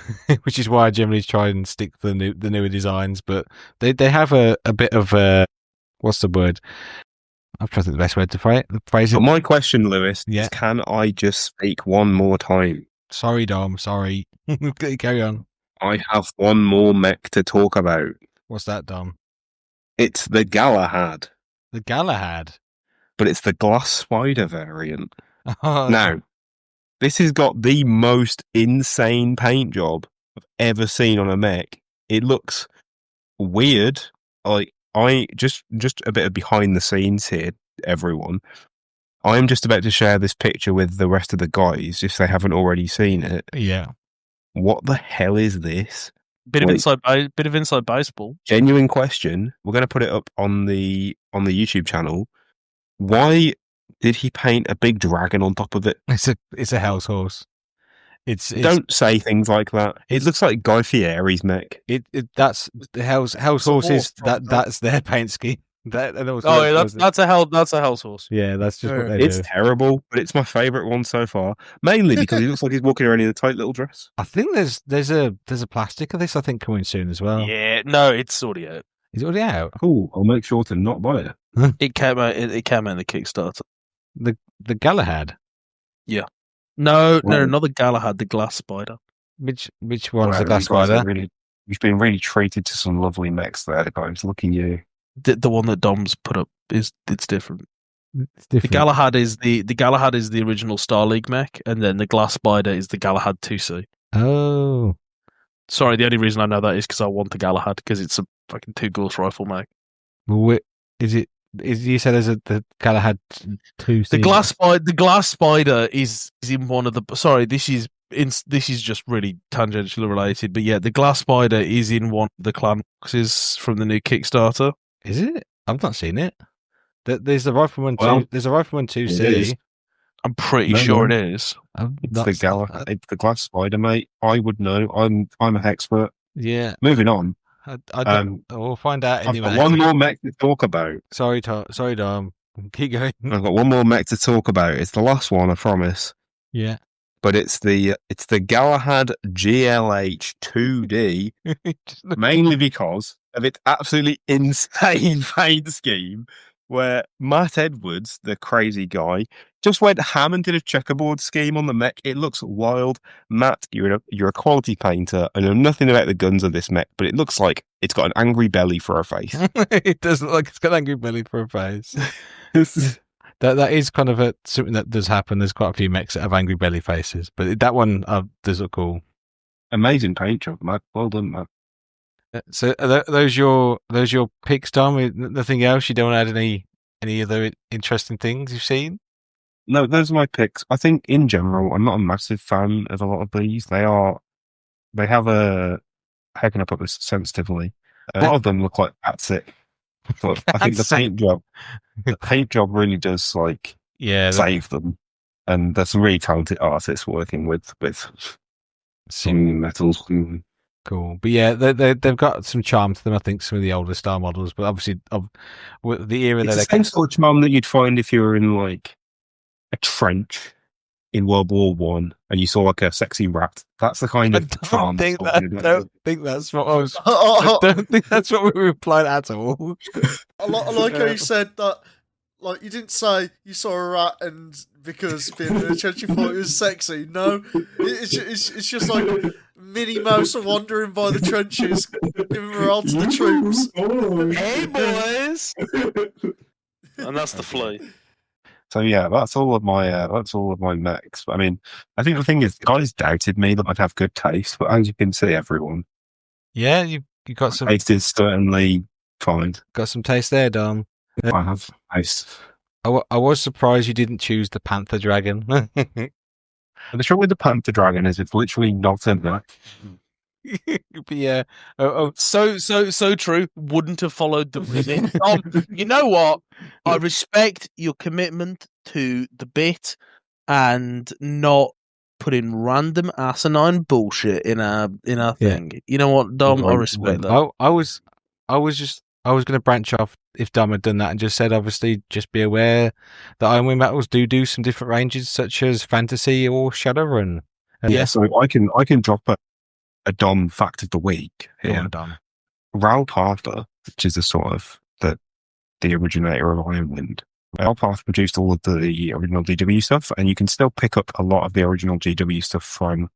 which is why I generally try and stick to the newer designs. But they have a bit of what's the word? I'm trying to think the best word to phrase it. But my question, Lewis, Yeah. is can I just speak one more time? Sorry, Dom. Sorry. Carry on. I have one more mech to talk about. What's that, Dom? It's the Galahad, The Galahad. but it's the glass spider variant. Oh, Now, this has got the most insane paint job I've ever seen on a mech. It looks weird. Like, I just a bit of behind the scenes here, everyone. I'm just about to share this picture with the rest of the guys if they haven't already seen it. yeah. What the hell is this? Bit of Like, inside baseball. genuine question. We're going to put it up on the YouTube channel. Why did he paint a big dragon on top of it? It's a hell's horse. It's Don't say things like that. It looks like Guy Fieri's mech. that's the hell's a horses. horse, That's their paint scheme. That's a hell's horse. yeah. That's just what they It's do. terrible, but it's my favourite one so far. Mainly because he looks like he's walking around in a tight little dress. I think there's a plastic of this. I think coming soon as well. Yeah, no, it's already out. Is it already out? Cool. I'll make sure to not buy it. It came out. It came out in the Kickstarter. The Galahad. No, Well- not the Galahad, the glass spider. Which one's Wow, the glass you guys are spider? you've been really treated to some lovely mechs there, guys. Look at you. The one that Dom's put up it's different. It's different. The Galahad is the original Star League mech, and then the glass spider is the Galahad 2C. Oh, Sorry, the only reason I know that is because I want the Galahad because it's a fucking 2 Gauss rifle mech. is it? Is you said there's the Galahad 2C? The glass spider is in one of the. Sorry, this is just really tangentially related, but yeah, the glass spider is in one of the clan boxes from the new Kickstarter. Is it? I've not seen it. There's the Rifleman 2. Well, There's a Rifleman it 2C. is. I'm pretty No, sure no. it is. It's the Galahad. It's the glass spider, mate. I would know. I'm a hexpert. Yeah, Moving on. I don't. We'll find out I've anyway. got one more mech to talk about. Sorry, Dom. Keep going. I've got one more mech to talk about. It's the last one, I promise. Yeah. But it's the Galahad GLH 2D, mainly because of its absolutely insane paint scheme, where Matt Edwards, the crazy guy, just went ham and did a checkerboard scheme on the mech. It looks wild. Matt, you're a quality painter. I know nothing about the guns of this mech, but it looks like it's got an angry belly for a face. It doesn't look like it's got an angry belly for a face. That is kind of something that does happen. There's quite a few mechs that have angry belly faces, but that one does look cool. Amazing paint job, Matt. Well done, Matt. So are those your picks, Tom? Nothing else? You don't want to add any other interesting things you've seen? No, those are my picks. I think in general, I'm not a massive fan of a lot of these. They have a, how can I put this sensitively? A lot of them look like that's it. But I think the paint job really does like save them. And there's some really talented artists working with some metals. Cool, but yeah, they've got some charm to them. I think some of the older Star models, but obviously the era It's that the same sort of charm that you'd find if you were in like a trench in World War One and you saw like a sexy rat. That's the kind of charm. I don't think that's what I was. I don't think that's what we were implying at all. I like how you said that. Like, you didn't say you saw a rat and because being in a trench you thought it was sexy. No, it's just like Minnie Mouse wandering by the trenches, giving morale to the troops. Hey, boys! And that's the flea. So yeah, that's all of my mechs. I mean, I think the thing is, guys doubted me that I'd have good taste, but as you can see, everyone, Yeah, you got some taste is certainly fine. got some taste there, Dom. I have taste. I was surprised you didn't choose the Panther Dragon. And the trouble with the Panther Dragon is it's literally not in there. But yeah, So true. Wouldn't have followed the reason. You know what? I respect your commitment to the bit and not putting random asinine bullshit in our thing. You know what, Dom? I respect that. I was going to branch off if Dom had done that and just said, obviously, just be aware that Iron Metals do some different ranges, such as Fantasy or Shadowrun. Yeah, so I can drop a Dom fact of the week Go here. on, Dom. Raul Harper, which is the the originator of Ironwind. Alpath produced all of the original GW stuff, and you can still pick up a lot of the original GW stuff from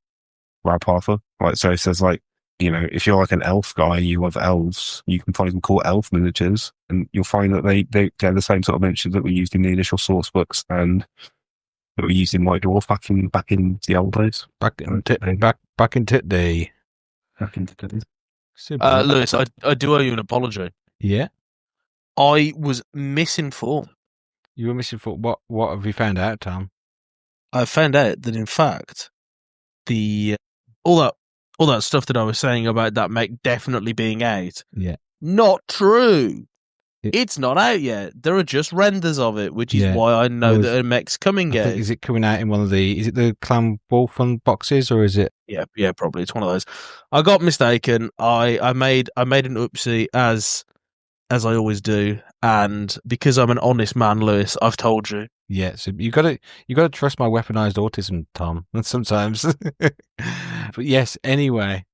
Alpath. Like, so it says, like, you know, if you're like an elf guy, you love elves, you can find some cool elf miniatures, and you'll find that they're the same sort of miniatures that were used in the initial source books and that were used in White Dwarf back in the old days. Back in today. Back in the days. Super. Lewis, I do owe you an apology. Yeah. I was misinformed. You were missing for what? What have you found out, Tom? I found out that in fact, all that stuff that I was saying about that mech definitely being out, Yeah. not true. It- It's not out yet. There are just renders of it, which is Yeah. why I know Well, that a mech's coming I out. think, is it coming out in one of the? Is it the Clan Wolf boxes, or is it? Yeah, probably it's one of those. I got mistaken. I made an oopsie as I always do, and because I'm an honest man, Lewis, I've told you. Yeah. So you got to trust my weaponized autism, Tom. Sometimes. But yes. Anyway,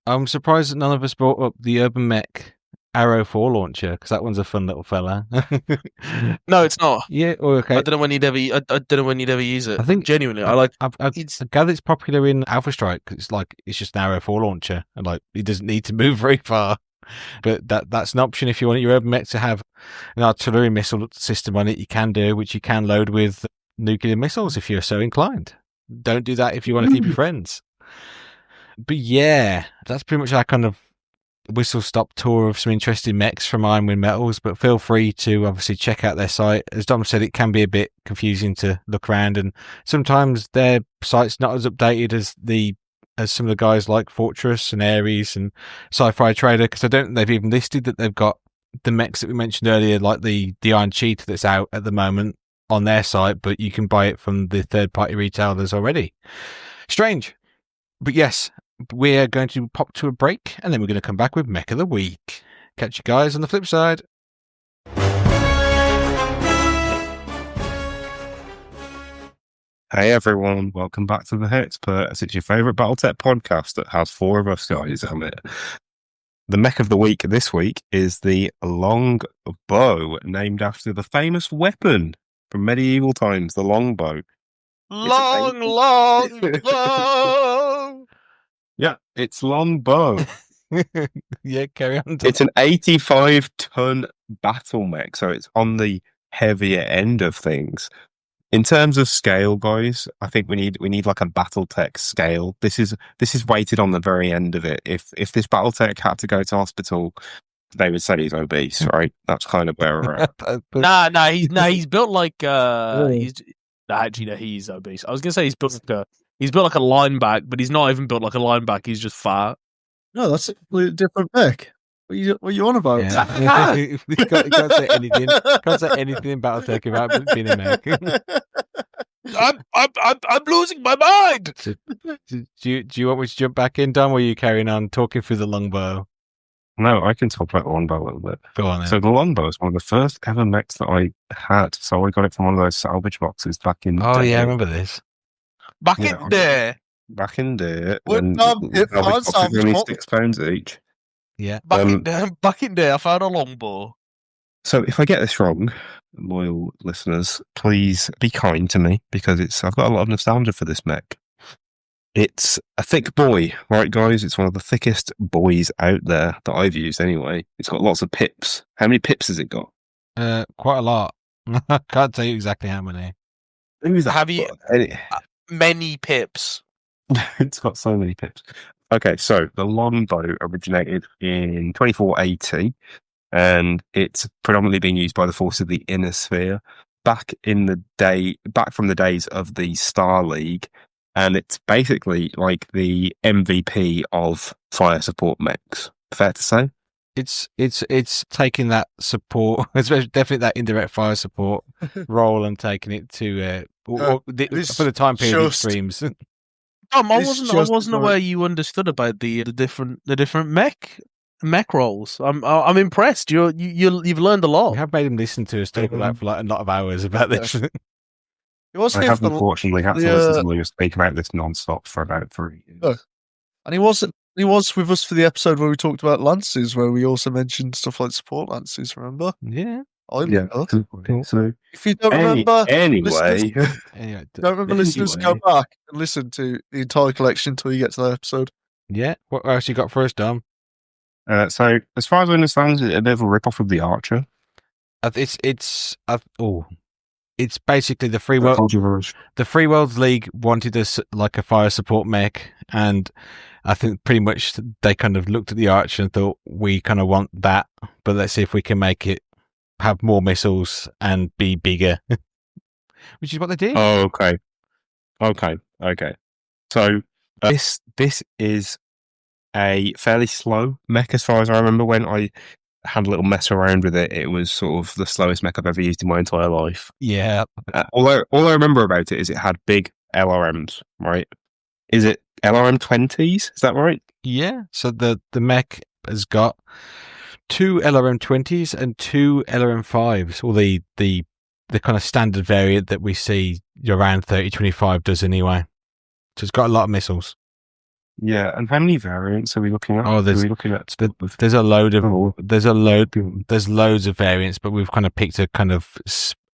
I'm surprised that none of us brought up the Urban Mech Arrow 4 launcher, because that one's a fun little fella. No, it's not. Yeah. Okay. I don't know when you'd ever. I don't know when you'd ever use it. I think genuinely, I It's gather it's popular in Alpha Strike 'cause it's just an Arrow 4 launcher, and like it doesn't need to move very far. But that's an option if you want your Urban Mech to have an artillery missile system on it. You can do, which you can load with nuclear missiles if you're so inclined. Don't do that if you want to keep your friends. But yeah, that's pretty much our kind of whistle-stop tour of some interesting mechs from Ironwind Metals, but feel free to obviously check out their site. As Dom said, it can be a bit confusing to look around, and sometimes their site's not as updated as some of the guys like Fortress and Ares and Sci-Fi Trader, because I don't think they've even listed that they've got the mechs that we mentioned earlier, like the Iron Cheetah that's out at the moment on their site, but you can buy it from the third-party retailers already. Strange. But yes, we're going to pop to a break, and then we're going to come back with Mech of the Week. Catch you guys on the flip side. Hey everyone, welcome back to the Hexperts. It's your favourite Battletech podcast that has four of us guys on it. The mech of the week this week is the long bow, named after the famous weapon from medieval times, the longbow. long. Yeah, it's long bow. Yeah, carry on. It's an 85-ton battle mech, so it's on the heavier end of things. In terms of scale, guys, I think we need like a Battletech scale. This is weighted on the very end of it. If this Battletech had to go to hospital, they would say he's obese, right? That's kind of where we're at. He's built like he's obese. I was gonna say he's built like a lineback, but he's not even built like a lineback. He's just fat. No, that's a completely different mech. What are you on about? Yeah. you can't say anything. Can't say anything about Battletech about being a mech. I'm losing my mind. So, do you want me to jump back in, Dom, or are you carrying on talking through the longbow? No, I can talk about the longbow a little bit. Go on then. So the longbow is one of the first ever mechs that I had. So I got it from one of those salvage boxes back in. Oh yeah, I remember this. Back in there. Back in there. Well, when it salvage found boxes salvage were only box. £6 each. Yeah. Back in there. I found a longbow. So if I get this wrong, loyal listeners, please be kind to me, because I've got a lot of nostalgia for this mech. It's a thick boy, right, guys? It's one of the thickest boys out there that I've used anyway. It's got lots of pips. How many pips has it got? Quite a lot. I can't tell you exactly how many. Have you many pips? It's got so many pips. Okay, so the longbow originated in 2480, and it's predominantly being used by the force of the Inner Sphere back from the days of the Star League, and it's basically like the MVP of fire support mechs. Fair to say? It's taking that support, especially definitely that indirect fire support role, and taking it to for the time period extremes. I wasn't aware you understood about the different mech roles. I'm impressed. You've learned a lot. We have made him listen to us talk about for like a lot of hours about this. It was I have unfortunately had to listen to Lewis speak about this non-stop for about 3 years. Oh. And he was with us for the episode where we talked about lances, where we also mentioned stuff like support lances, remember? Yeah. I'm Yeah. not. So If you don't remember, anyway, Anyway, don't remember, listeners, go Anyway. back and listen to the entire collection until you get to that episode. yeah. What else you got for us, Dom? so as far as I understand, it's a bit of a rip off of the Archer. It's basically the Free Worlds League wanted us like a fire support mech, and I think pretty much they kind of looked at the Archer and thought, we kind of want that, but let's see if we can make it have more missiles and be bigger, which is what they did. Oh, okay. So this is a fairly slow mech, as far as I remember. When I had a little mess around with it, it was sort of the slowest mech I've ever used in my entire life. Yeah. All I remember about it is it had big LRMs, right? Is it LRM 20s? Is that right? Yeah. So the mech has got 2 LRM 20s and 2 LRM 5s, or the kind of standard variant that we see around 3025 does anyway. So it's got a lot of missiles. Yeah, and how many variants are we looking at? Oh, there's a load of there's loads of variants, but we've kind of picked a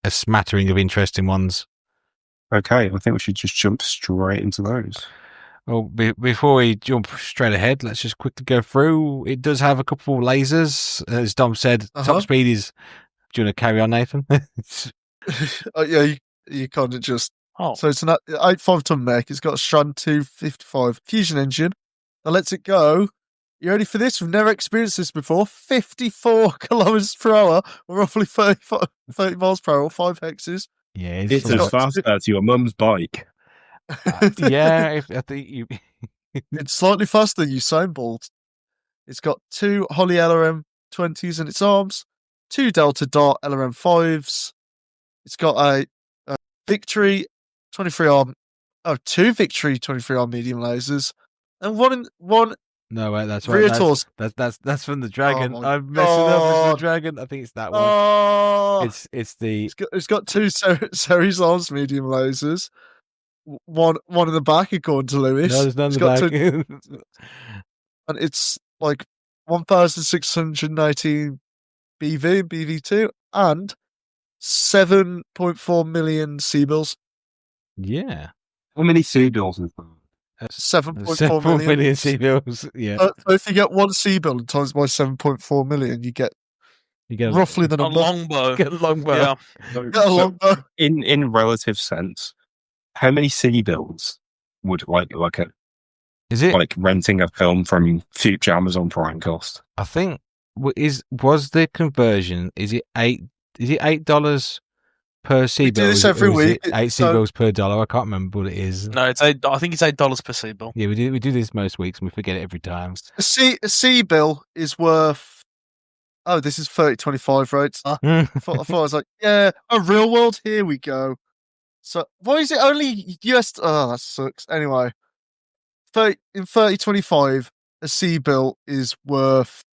smattering of interesting ones. Okay, I think we should just jump straight into those. Well, before we jump straight ahead, let's just quickly go through. It does have a couple of lasers, as Dom said. Top speed is. Do you want to carry on, Nathan? Yeah, you kind of just. Oh. So it's an 8.5-ton mech. It's got a Strand 255 fusion engine that lets it go. You ready for this? We've never experienced this before. 54 kilometers per hour, or roughly 30 miles per hour, 5 hexes. Yeah, it's as fast as your mum's bike. Yeah, I think you. It's slightly faster than Usain Bolt. It's got 2 Holly LRM 20s in its arms, 2 Delta Dart LRM 5s. It's got a Victory 23 arm, 2 Victory 23 arm medium lasers, and one. No, wait, that's rear right. torso. That's from the Dragon. Oh I'm messing up with the Dragon. I think it's that one. Oh, it's the. It's got 2 series arms medium lasers. One in the back, according to Lewis. No, there's none in the back. And it's like 1,619 BV, BV2, and 7.4 million C-bills. Yeah. How many C-bills is that? 7.4 million C-bills. Yeah. So if you get 1 C-bill and times by 7.4 million, you get roughly the number. A longbow. Get a longbow. Yeah. Get a longbow. In relative sense, how many C-bills would is it like renting a film from future Amazon Prime cost? I think was the conversion. Is it $8 per C-bill? We do this every week. 8 C-bills per dollar. I can't remember what it is. No, it's $8. I think it's $8 per C-bill. Yeah, we do this most weeks and we forget it every time. A C-bill is worth. Oh, this is 3025, right? I thought I was like, yeah, a real world. Here we go. So why is it only US? Oh, that sucks. Anyway, in 3025, a C-bill is worth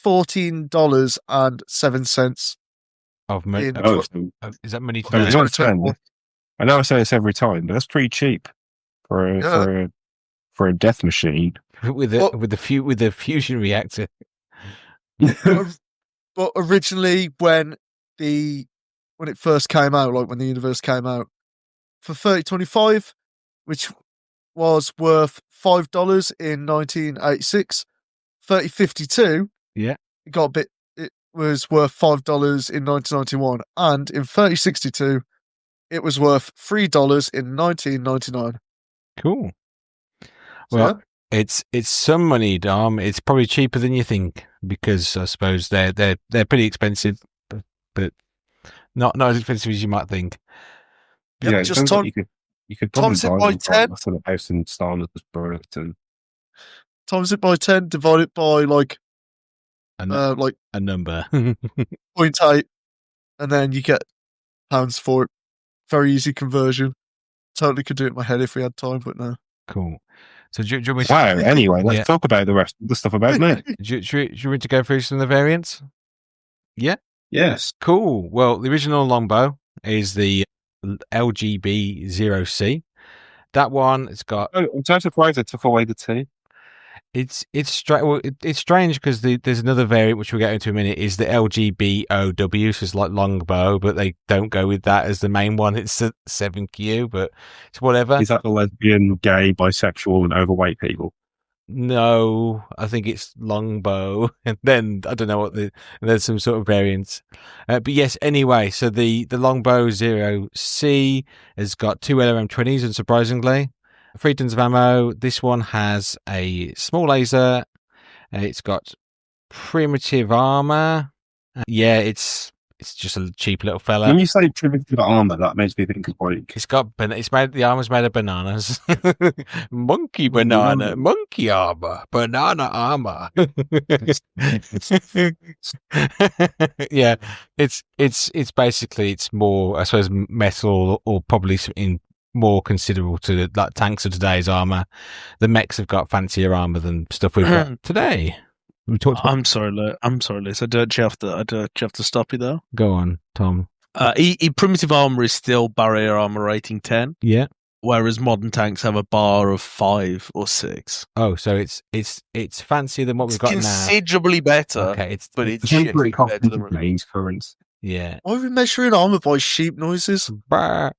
$14.07. Of money. Is that money? I know I say this every time, but that's pretty cheap for a death machine with the fusion reactor. But originally, when it first came out, like when the universe came out, for 3025, which was worth $5 in 1986, 3052, yeah, it was worth $5 in 1991, and in 3062, it was worth $3 in 1999. Cool. Well, yeah. It's some money, Dom. It's probably cheaper than you think, because I suppose they're pretty expensive, but not as expensive as you might think. Yeah, just you could probably buy them from the house in Starnes Burlington. Times it by 10, divide it by like a number 0.8, and then you get pounds for it. Very easy conversion. Totally could do it in my head if we had time, but no. Cool. So do you want me anyway, let's talk about the rest of the stuff about me. Do you want me to go through some of the variants? Yeah? Yes. Cool. Well, the original longbow is the LGB0C. That one, it's got... Oh, I'm so surprised it took away the T. It's strange because there's another variant which we'll get into in a minute is the LGBOW, so it's like longbow, but they don't go with that as the main one. It's the 7Q, but it's whatever. Is that the lesbian, gay, bisexual, and overweight people? No, I think it's longbow, and then I don't know what there's some sort of variants. But yes, anyway, so the longbow 0C has got 2 LRM-20s, unsurprisingly. 3 tons of ammo. This one has a small laser. It's got primitive armor. Yeah, it's just a cheap little fella. When you say primitive armor, that makes me think of like The armor's made of bananas. Monkey banana, monkey armor, banana armor. Yeah, it's basically it's more, I suppose, metal or probably something more considerable to like tanks of today's armor. The mechs have got fancier armor than stuff we've got today. We talked about... I'm sorry, Liz. I don't have to stop you there. Go on, Tom. Primitive armor is still barrier armor rating 10. Yeah. Whereas modern tanks have a bar of 5 or 6. Oh, so it's fancier than what we've got now. Considerably better. Okay, but it's shit compared to the currents. Yeah. Why are we measuring armor by sheep noises? But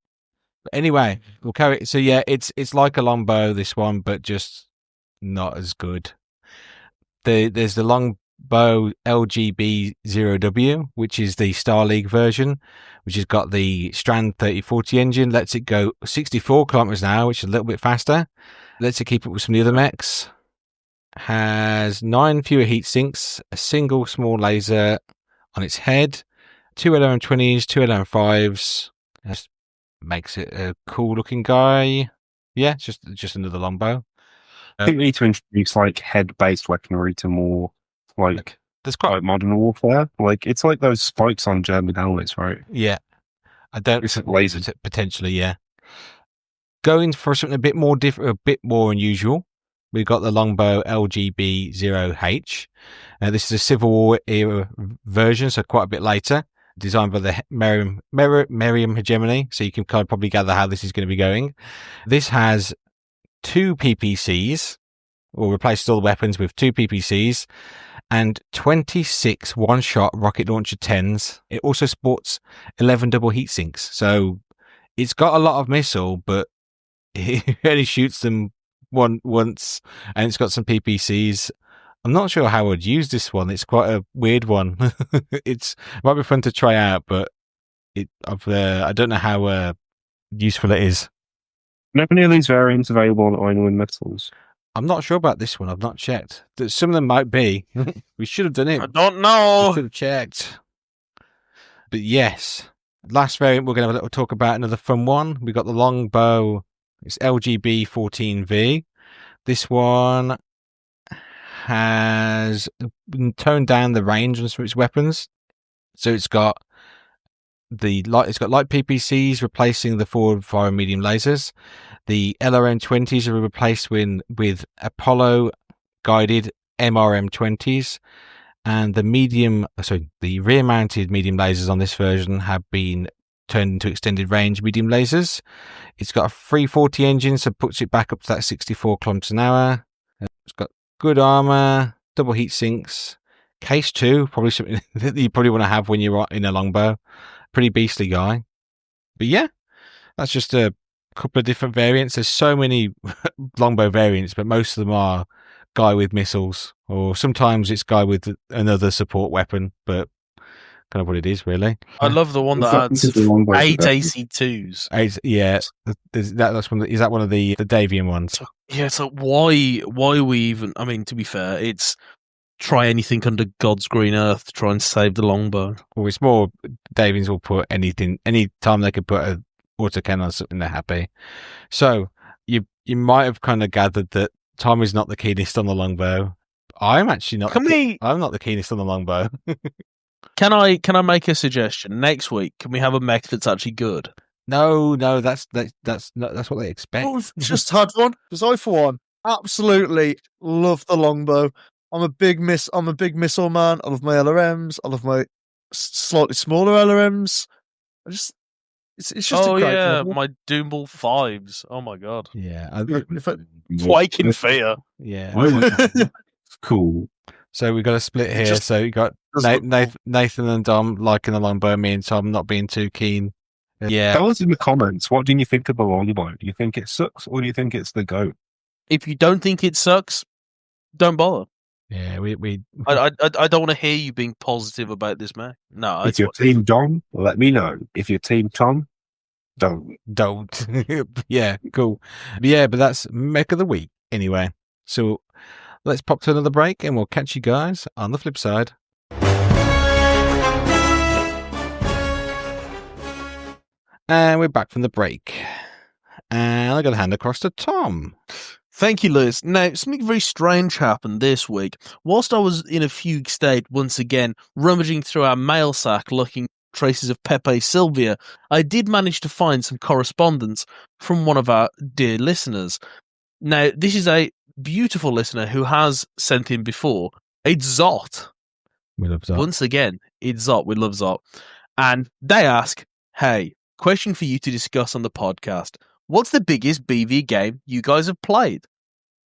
anyway, we'll carry it. So yeah, it's like a longbow, this one, but just not as good. There's the longbow LGB0W, which is the Star League version, which has got the Strand 3040 engine, lets it go 64 kilometers an hour, which is a little bit faster, lets it keep up with some of the other mechs, has 9 fewer heat sinks, a single small laser on its head, 2 LRM-20s, 2 LRM-5s, just makes it a cool looking guy. Yeah, it's just another longbow. I think we need to introduce like head-based weaponry to more like modern warfare. Like it's like those spikes on German helmets, right? Yeah, I don't. It's lasers. Potentially, yeah. Going for something a bit more different, a bit more unusual. We've got the longbow LGB0H. This is a Civil War era version, so quite a bit later. Designed by the Merriam Hegemony, so you can kind of probably gather how this is going to be going. This has 2 PPCs, or replaces all the weapons with 2 PPCs, and 26 one-shot rocket launcher 10s. It also sports 11 double heat sinks, so it's got a lot of missile, but it only shoots them once, and it's got some PPCs. I'm not sure how I would use this one. It's quite a weird one. It might be fun to try out, but I don't know how useful it is. Are any of these variants available on Iron and Metals? I'm not sure about this one. I've not checked. Some of them might be. We should have done it. I don't know. We should have checked. But yes, last variant we're going to have a little talk about, another fun one. We've got the longbow. It's LGB14V. This one has toned down the range on some of its weapons. So it's got light PPCs replacing the forward fire and medium lasers. The LRM-20s are replaced with Apollo guided MRM-20s, and the rear mounted medium lasers on this version have been turned into extended range medium lasers. It's got a 340 engine, so puts it back up to that 64 kilometers an hour. It's got good armor, double heat sinks, case 2, probably something that you probably want to have when you're in a longbow. Pretty beastly guy. But yeah, that's just a couple of different variants. There's so many longbow variants, but most of them are guy with missiles, or sometimes it's guy with another support weapon, but kind of what it is, really. I love the one that adds 8 AC2s. Yeah, that's one. Is that one of the Davian ones? Yeah, so why we even? I mean, to be fair, it's try anything under God's green earth to try and save the longbow. Well, it's more Davians will put anything, any time they could put a autocannon on something, they're happy. So you might have kind of gathered that Tom is not the keenest on the longbow. I'm actually not. I'm not the keenest on the longbow. Can I make a suggestion? Next week, can we have a mech that's actually good? No, that's what they expect. Oh, I've just had one, because I, for one, absolutely love the longbow. I'm a big missile man. I love my LRMs. I love my slightly smaller LRMs. It's just a great level. my Doomball 5s. Oh my god. Yeah. Quake in fear. Yeah. Cool. So we've got a split here. just So you got does look Nathan and Dom liking the longbow, me and Tom not being too keen. Yeah. Tell us in the comments, what do you think of the longbow? Do you think it sucks, or do you think it's the GOAT? If you don't think it sucks, don't bother. Yeah, we I don't want to hear you being positive about this, man. No, If you're Team Dom, let me know. If you're Team Tom, don't. Yeah, cool. Yeah, but that's Mech of the Week anyway. So let's pop to another break and we'll catch you guys on the flip side. And we're back from the break. And I got to hand across to Tom. Thank you, Lewis. Now, something very strange happened this week. Whilst I was in a fugue state once again, rummaging through our mail sack looking for traces of Pepe Sylvia, I did manage to find some correspondence from one of our dear listeners. Now, this is a beautiful listener who has sent in before. It's Zot. We love Zot. Once again, it's Zot. We love Zot. And they ask, hey, question for you to discuss on the podcast. What's the biggest BV game you guys have played?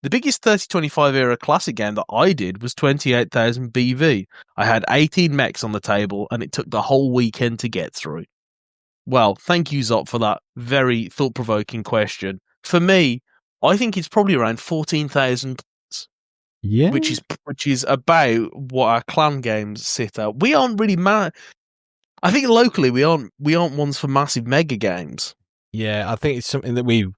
The biggest 3025 era classic game that I did was 28,000 BV. I had 18 mechs on the table and it took the whole weekend to get through. Well, thank you, Zot, for that very thought-provoking question. For me, I think it's probably around 14,000, Yeah. which is about what our clan games sit at. We aren't really I think locally we aren't ones for massive mega games. Yeah, I think it's something that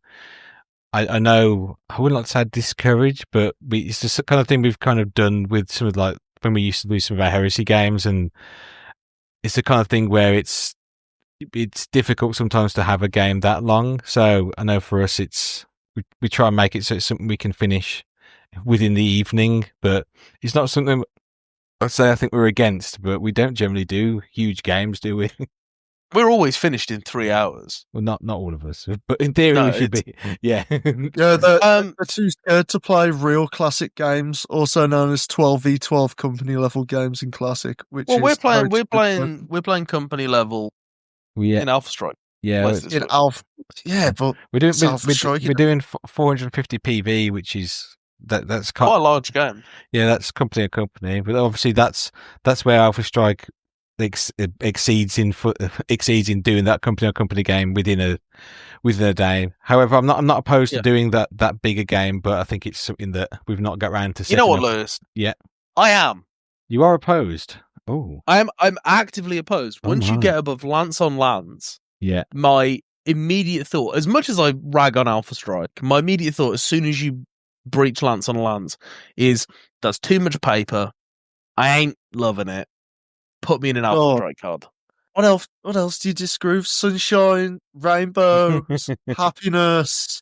I know, I wouldn't like to say discourage, but it's just the kind of thing we've kind of done with some of like when we used to do some of our heresy games, and it's the kind of thing where it's difficult sometimes to have a game that long. So I know for us, we try and make it so it's something we can finish within the evening, but it's not something I'd say I think we're against, but we don't generally do huge games, do we? We're always finished in 3 hours. Well, not all of us, but in theory we should be. Yeah. Yeah, they're too scared to play real classic games, also known as 12v12 company level games in classic. Which Well, is we're playing company level in Alpha Strike. Yeah, in Alpha. Yeah, but we're doing Alpha Strike, we're doing 450 PV, which is that's quite a large game. Yeah, that's company to company, but obviously that's where Alpha Strike exceeds in doing that company on company game within a day. However, I'm not opposed to doing that bigger game, but I think it's something that we've not got around to. You know what, Lewis? Yeah, I am. You are opposed. Oh, I'm actively opposed. Once you get above Lance on Lance, my immediate thought, as much as I rag on Alpha Strike, my immediate thought as soon as you breach Lance on Lance is that's too much paper. I ain't loving it. Put me in an Alpha Strike card. What else do you disprove? Sunshine, rainbows, happiness.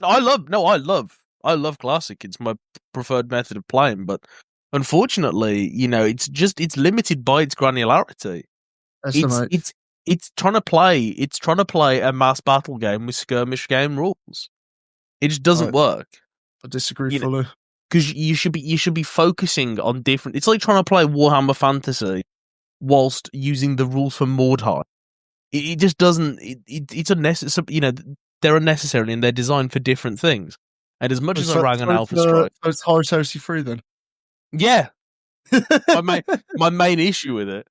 I love classic. It's my preferred method of playing, but unfortunately, it's limited by its granularity. It's trying to play a mass battle game with skirmish game rules. It just doesn't work. I disagree fully. Because you should be focusing on different. It's like trying to play Warhammer Fantasy whilst using the rules for Mordheim. It just doesn't. It's unnecessary. They're unnecessary and they're designed for different things. And as much as I rag on Alpha Strike, so it's Horus free then. Yeah, my main issue with it.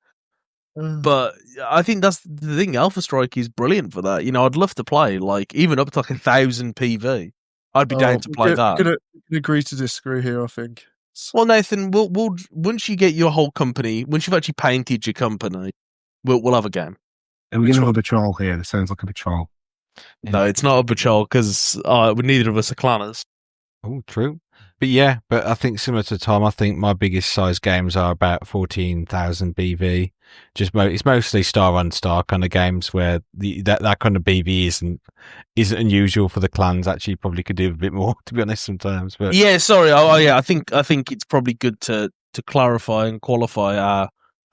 But I think that's the thing. Alpha Strike is brilliant for that. I'd love to play even up to 1,000 PV. I'd be down to play that. We're going to agree to disagree here, I think. Well, Nathan, we'll once you get your whole company, once you've actually painted your company, we'll have a game. And we're going to have a patrol here. This sounds like a patrol. No, it's not a patrol because neither of us are clanners. Oh, true. But I think similar to Tom, I think my biggest size games are about 14,000 BV. It's mostly star on star kind of games where that kind of BV isn't unusual for the clans. Actually, probably could do a bit more, to be honest, sometimes. But yeah, sorry. I think it's probably good to clarify and qualify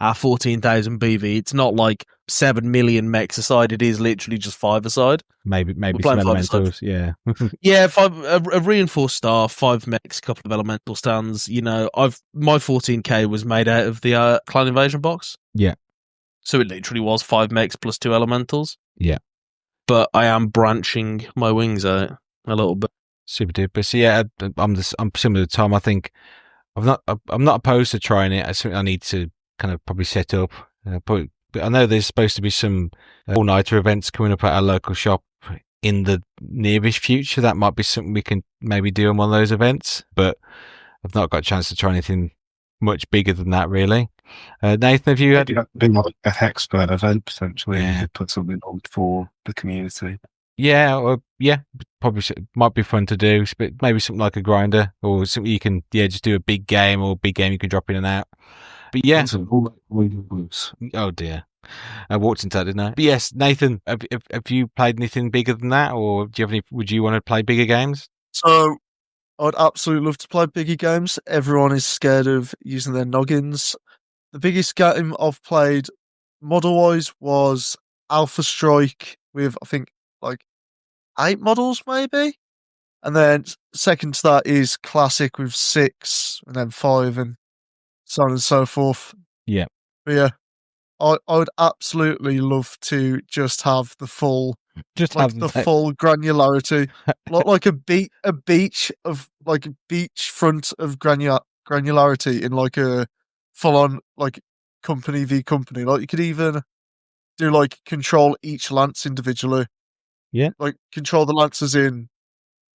our 14,000 BV. It's not like 7 million mechs aside. It is literally just 5 aside. Maybe some elementals. Yeah, yeah. 5 a reinforced star, 5 mechs, a couple of elemental stands. My 14K was made out of the clan invasion box. Yeah. So it literally was 5 mechs plus 2 elementals. Yeah. But I am branching my wings out a little bit. Super duper. So yeah, I'm similar to Tom. I think I'm not opposed to trying it. It's something I need to kind of probably set up. But I know there's supposed to be some all-nighter events coming up at our local shop in the nearish future. That might be something we can maybe do on one of those events. But I've not got a chance to try anything much bigger than that, really. Nathan, have you had been like a Hexpert event potentially? Yeah. You could put something on for the community. Yeah, probably might be fun to do, but maybe something like a grinder or something you can just do a big game you can drop in and out. But yeah, oh dear, I walked into that, didn't I? But yes, Nathan, have you played anything bigger than that, or do you have any? Would you want to play bigger games? So I'd absolutely love to play bigger games. Everyone is scared of using their noggins. The biggest game I've played model-wise was Alpha Strike with, I think, like 8 models maybe. And then second to that is Classic with 6, and then 5, and so on and so forth. Yeah. But yeah, I would absolutely love to just have the full, full granularity, like a beach front of granularity in like a full on like company v company. Like you could even do like control each lance individually. Yeah. Like control the lancers in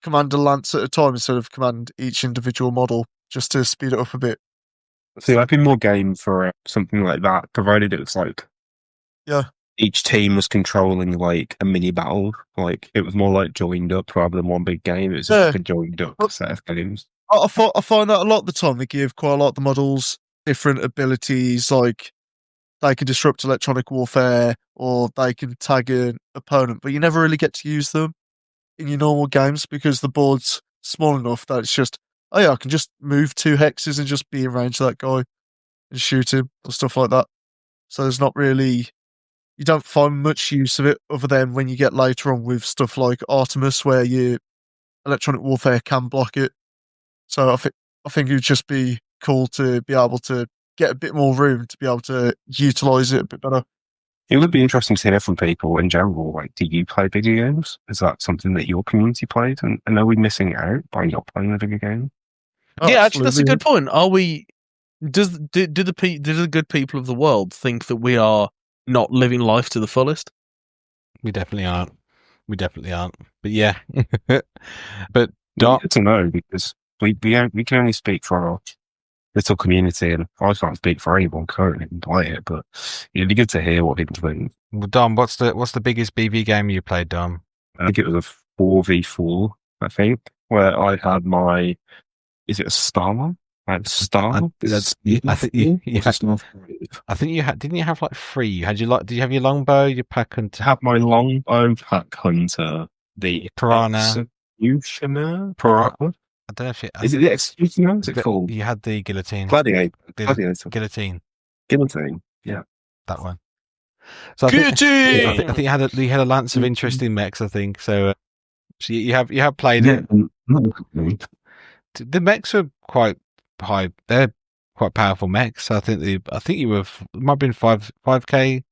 command a lance at a time instead of command each individual model, just to speed it up a bit. See, I'd be more game for something like that, provided it was like each team was controlling like a mini battle. Like it was more like joined up rather than one big game. It was just like a joined up set of games. I find that a lot of the time they give quite a lot of the models different abilities, like they can disrupt electronic warfare or they can tag an opponent, but you never really get to use them in your normal games because the board's small enough that it's just, oh yeah, I can just move 2 hexes and just be in range of that guy and shoot him or stuff like that. So there's not really, you don't find much use of it other than when you get later on with stuff like Artemis where your electronic warfare can block it. So I think it would just be cool to be able to get a bit more room to be able to utilize it a bit better. It would be interesting to hear from people in general. Like, do you play video games? Is that something that your community played? And are we missing out by not playing a video game? Yeah, actually, that's a good point. Are we? Do the good people of the world think that we are not living life to the fullest? We definitely aren't. But yeah, but good to know because we can only speak for our little community, and I can't speak for anyone currently and play it. But it'd be good to hear what people think. Well, Dom, what's the biggest BV game you played, Dom? I think it was a 4v4. I think where I had my. Is it a star? Star? I think you had. Didn't you have like 3? Did you have your longbow, your pack hunter? Have my longbow, pack hunter, the piranha, executioner. I don't know if is it the executioner? Is it called? You had the guillotine. Gladiator. Guillotine. Yeah, that one. So I think you had a lance of interesting mechs. I think so. So you have played it. The mechs are quite high. They're quite powerful mechs. I think you were might have been 5k,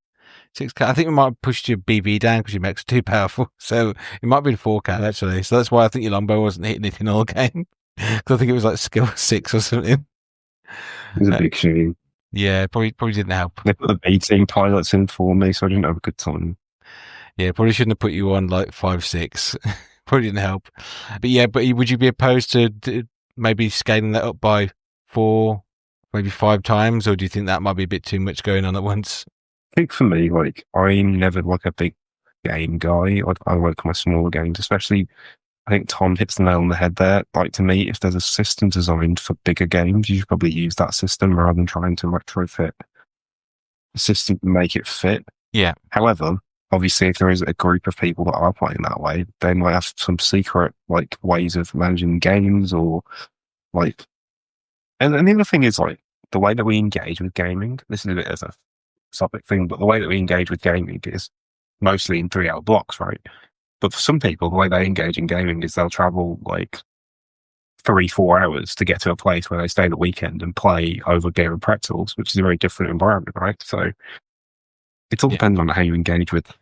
6k. I think we might have pushed your BV down because your mechs are too powerful. So it might have been 4k actually. So that's why I think your longbow wasn't hitting it in all game. Because I think it was like skill 6 or something. It was a big shame. Yeah, probably didn't help. They put the 18 pilots in for me, so I didn't have a good time. Yeah, probably shouldn't have put you on like 5-6. Probably didn't help. But yeah, would you be opposed to maybe scaling that up by 4, maybe 5 times, or do you think that might be a bit too much going on at once? I think for me, like I'm never like a big game guy. I like my smaller games, especially. I think Tom hits the nail on the head there. Like to me, if there's a system designed for bigger games, you should probably use that system rather than trying to retrofit the system to make it fit. Yeah. However, obviously, if there is a group of people that are playing that way, they might have some secret like ways of managing games or like. And the other thing is like the way that we engage with gaming. This is a bit of a topic thing, but the way that we engage with gaming is mostly in 3-hour blocks, right? But for some people, the way they engage in gaming is they'll travel like 3-4 hours to get to a place where they stay the weekend and play over beer and pretzels, which is a very different environment, right? So It's all Yeah. depends on how you engage with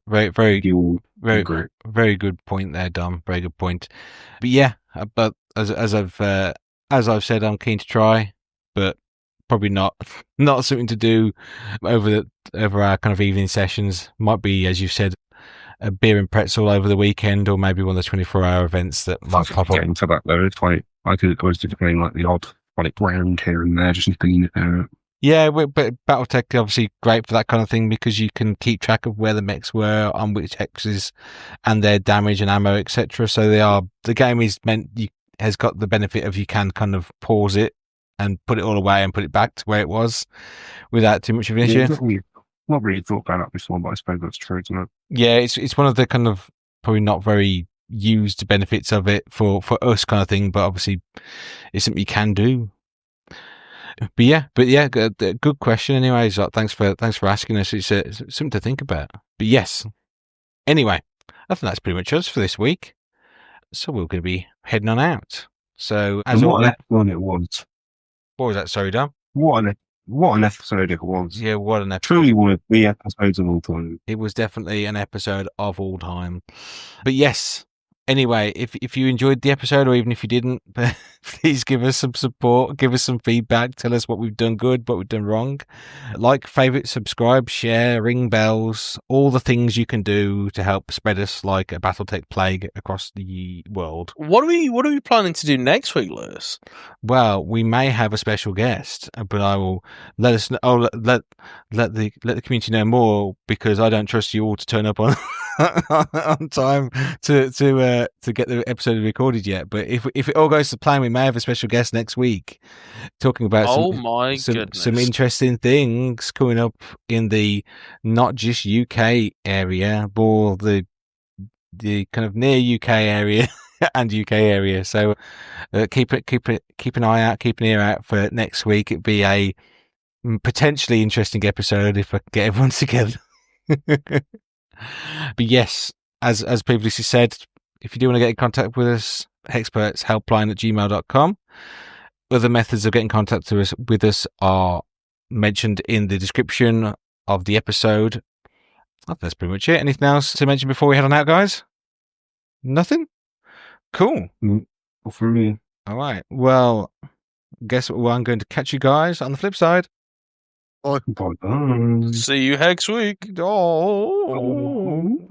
Very your very group. very good point there, Dom. Very good point. But yeah, but as I've said, I'm keen to try, but probably not something to do over our kind of evening sessions. Might be, as you said, a beer and pretzel over the weekend, or maybe one of the 24-hour events that might pop up. Getting to that though, it's like I was just playing like the odd round here and there, just nipping it out. Yeah, but Battletech obviously great for that kind of thing because you can keep track of where the mechs were on which hexes and their damage and ammo, etc. So the game is has got the benefit of you can kind of pause it and put it all away and put it back to where it was without too much of an issue. Not really thought about that before, but I suppose that's true, isn't it? Yeah, it's one of the kind of probably not very used benefits of it for us kind of thing, but obviously it's something you can do. But yeah, good question. Anyways, thanks for asking us. It's something to think about. But yes, anyway, I think that's pretty much us for this week. So we're going to be heading on out. So as what an episode it was! What was that? Sorry, Dom. What an episode it was! Yeah, what an episode! Truly one of the episodes of all time. It was definitely an episode of all time. But yes. Anyway, if you enjoyed the episode, or even if you didn't, please give us some support, give us some feedback, tell us what we've done good, what we've done wrong. Like, favourite, subscribe, share, ring bells, all the things you can do to help spread us like a Battletech plague across the world. What are we planning to do next week, Lewis? Well, we may have a special guest, but I will let us know. Oh, let the community know more, because I don't trust you all to turn up on on time to get the episode recorded yet. But if it all goes to plan, we may have a special guest next week talking about some interesting things coming up in the not just UK area, but the kind of near UK area and UK area. So keep an eye out, keep an ear out for next week. It'd be a potentially interesting episode if I can get everyone together. But yes, as previously said, if you do want to get in contact with us, hexpertshelpline@gmail.com. Other methods of getting in contact with us are mentioned in the description of the episode. Oh, that's pretty much it. Anything else to mention before we head on out, guys? Nothing? Cool. For me. All right. Well, guess what? Well, I'm going to catch you guys on the flip side. Bye. See you next week. Oh.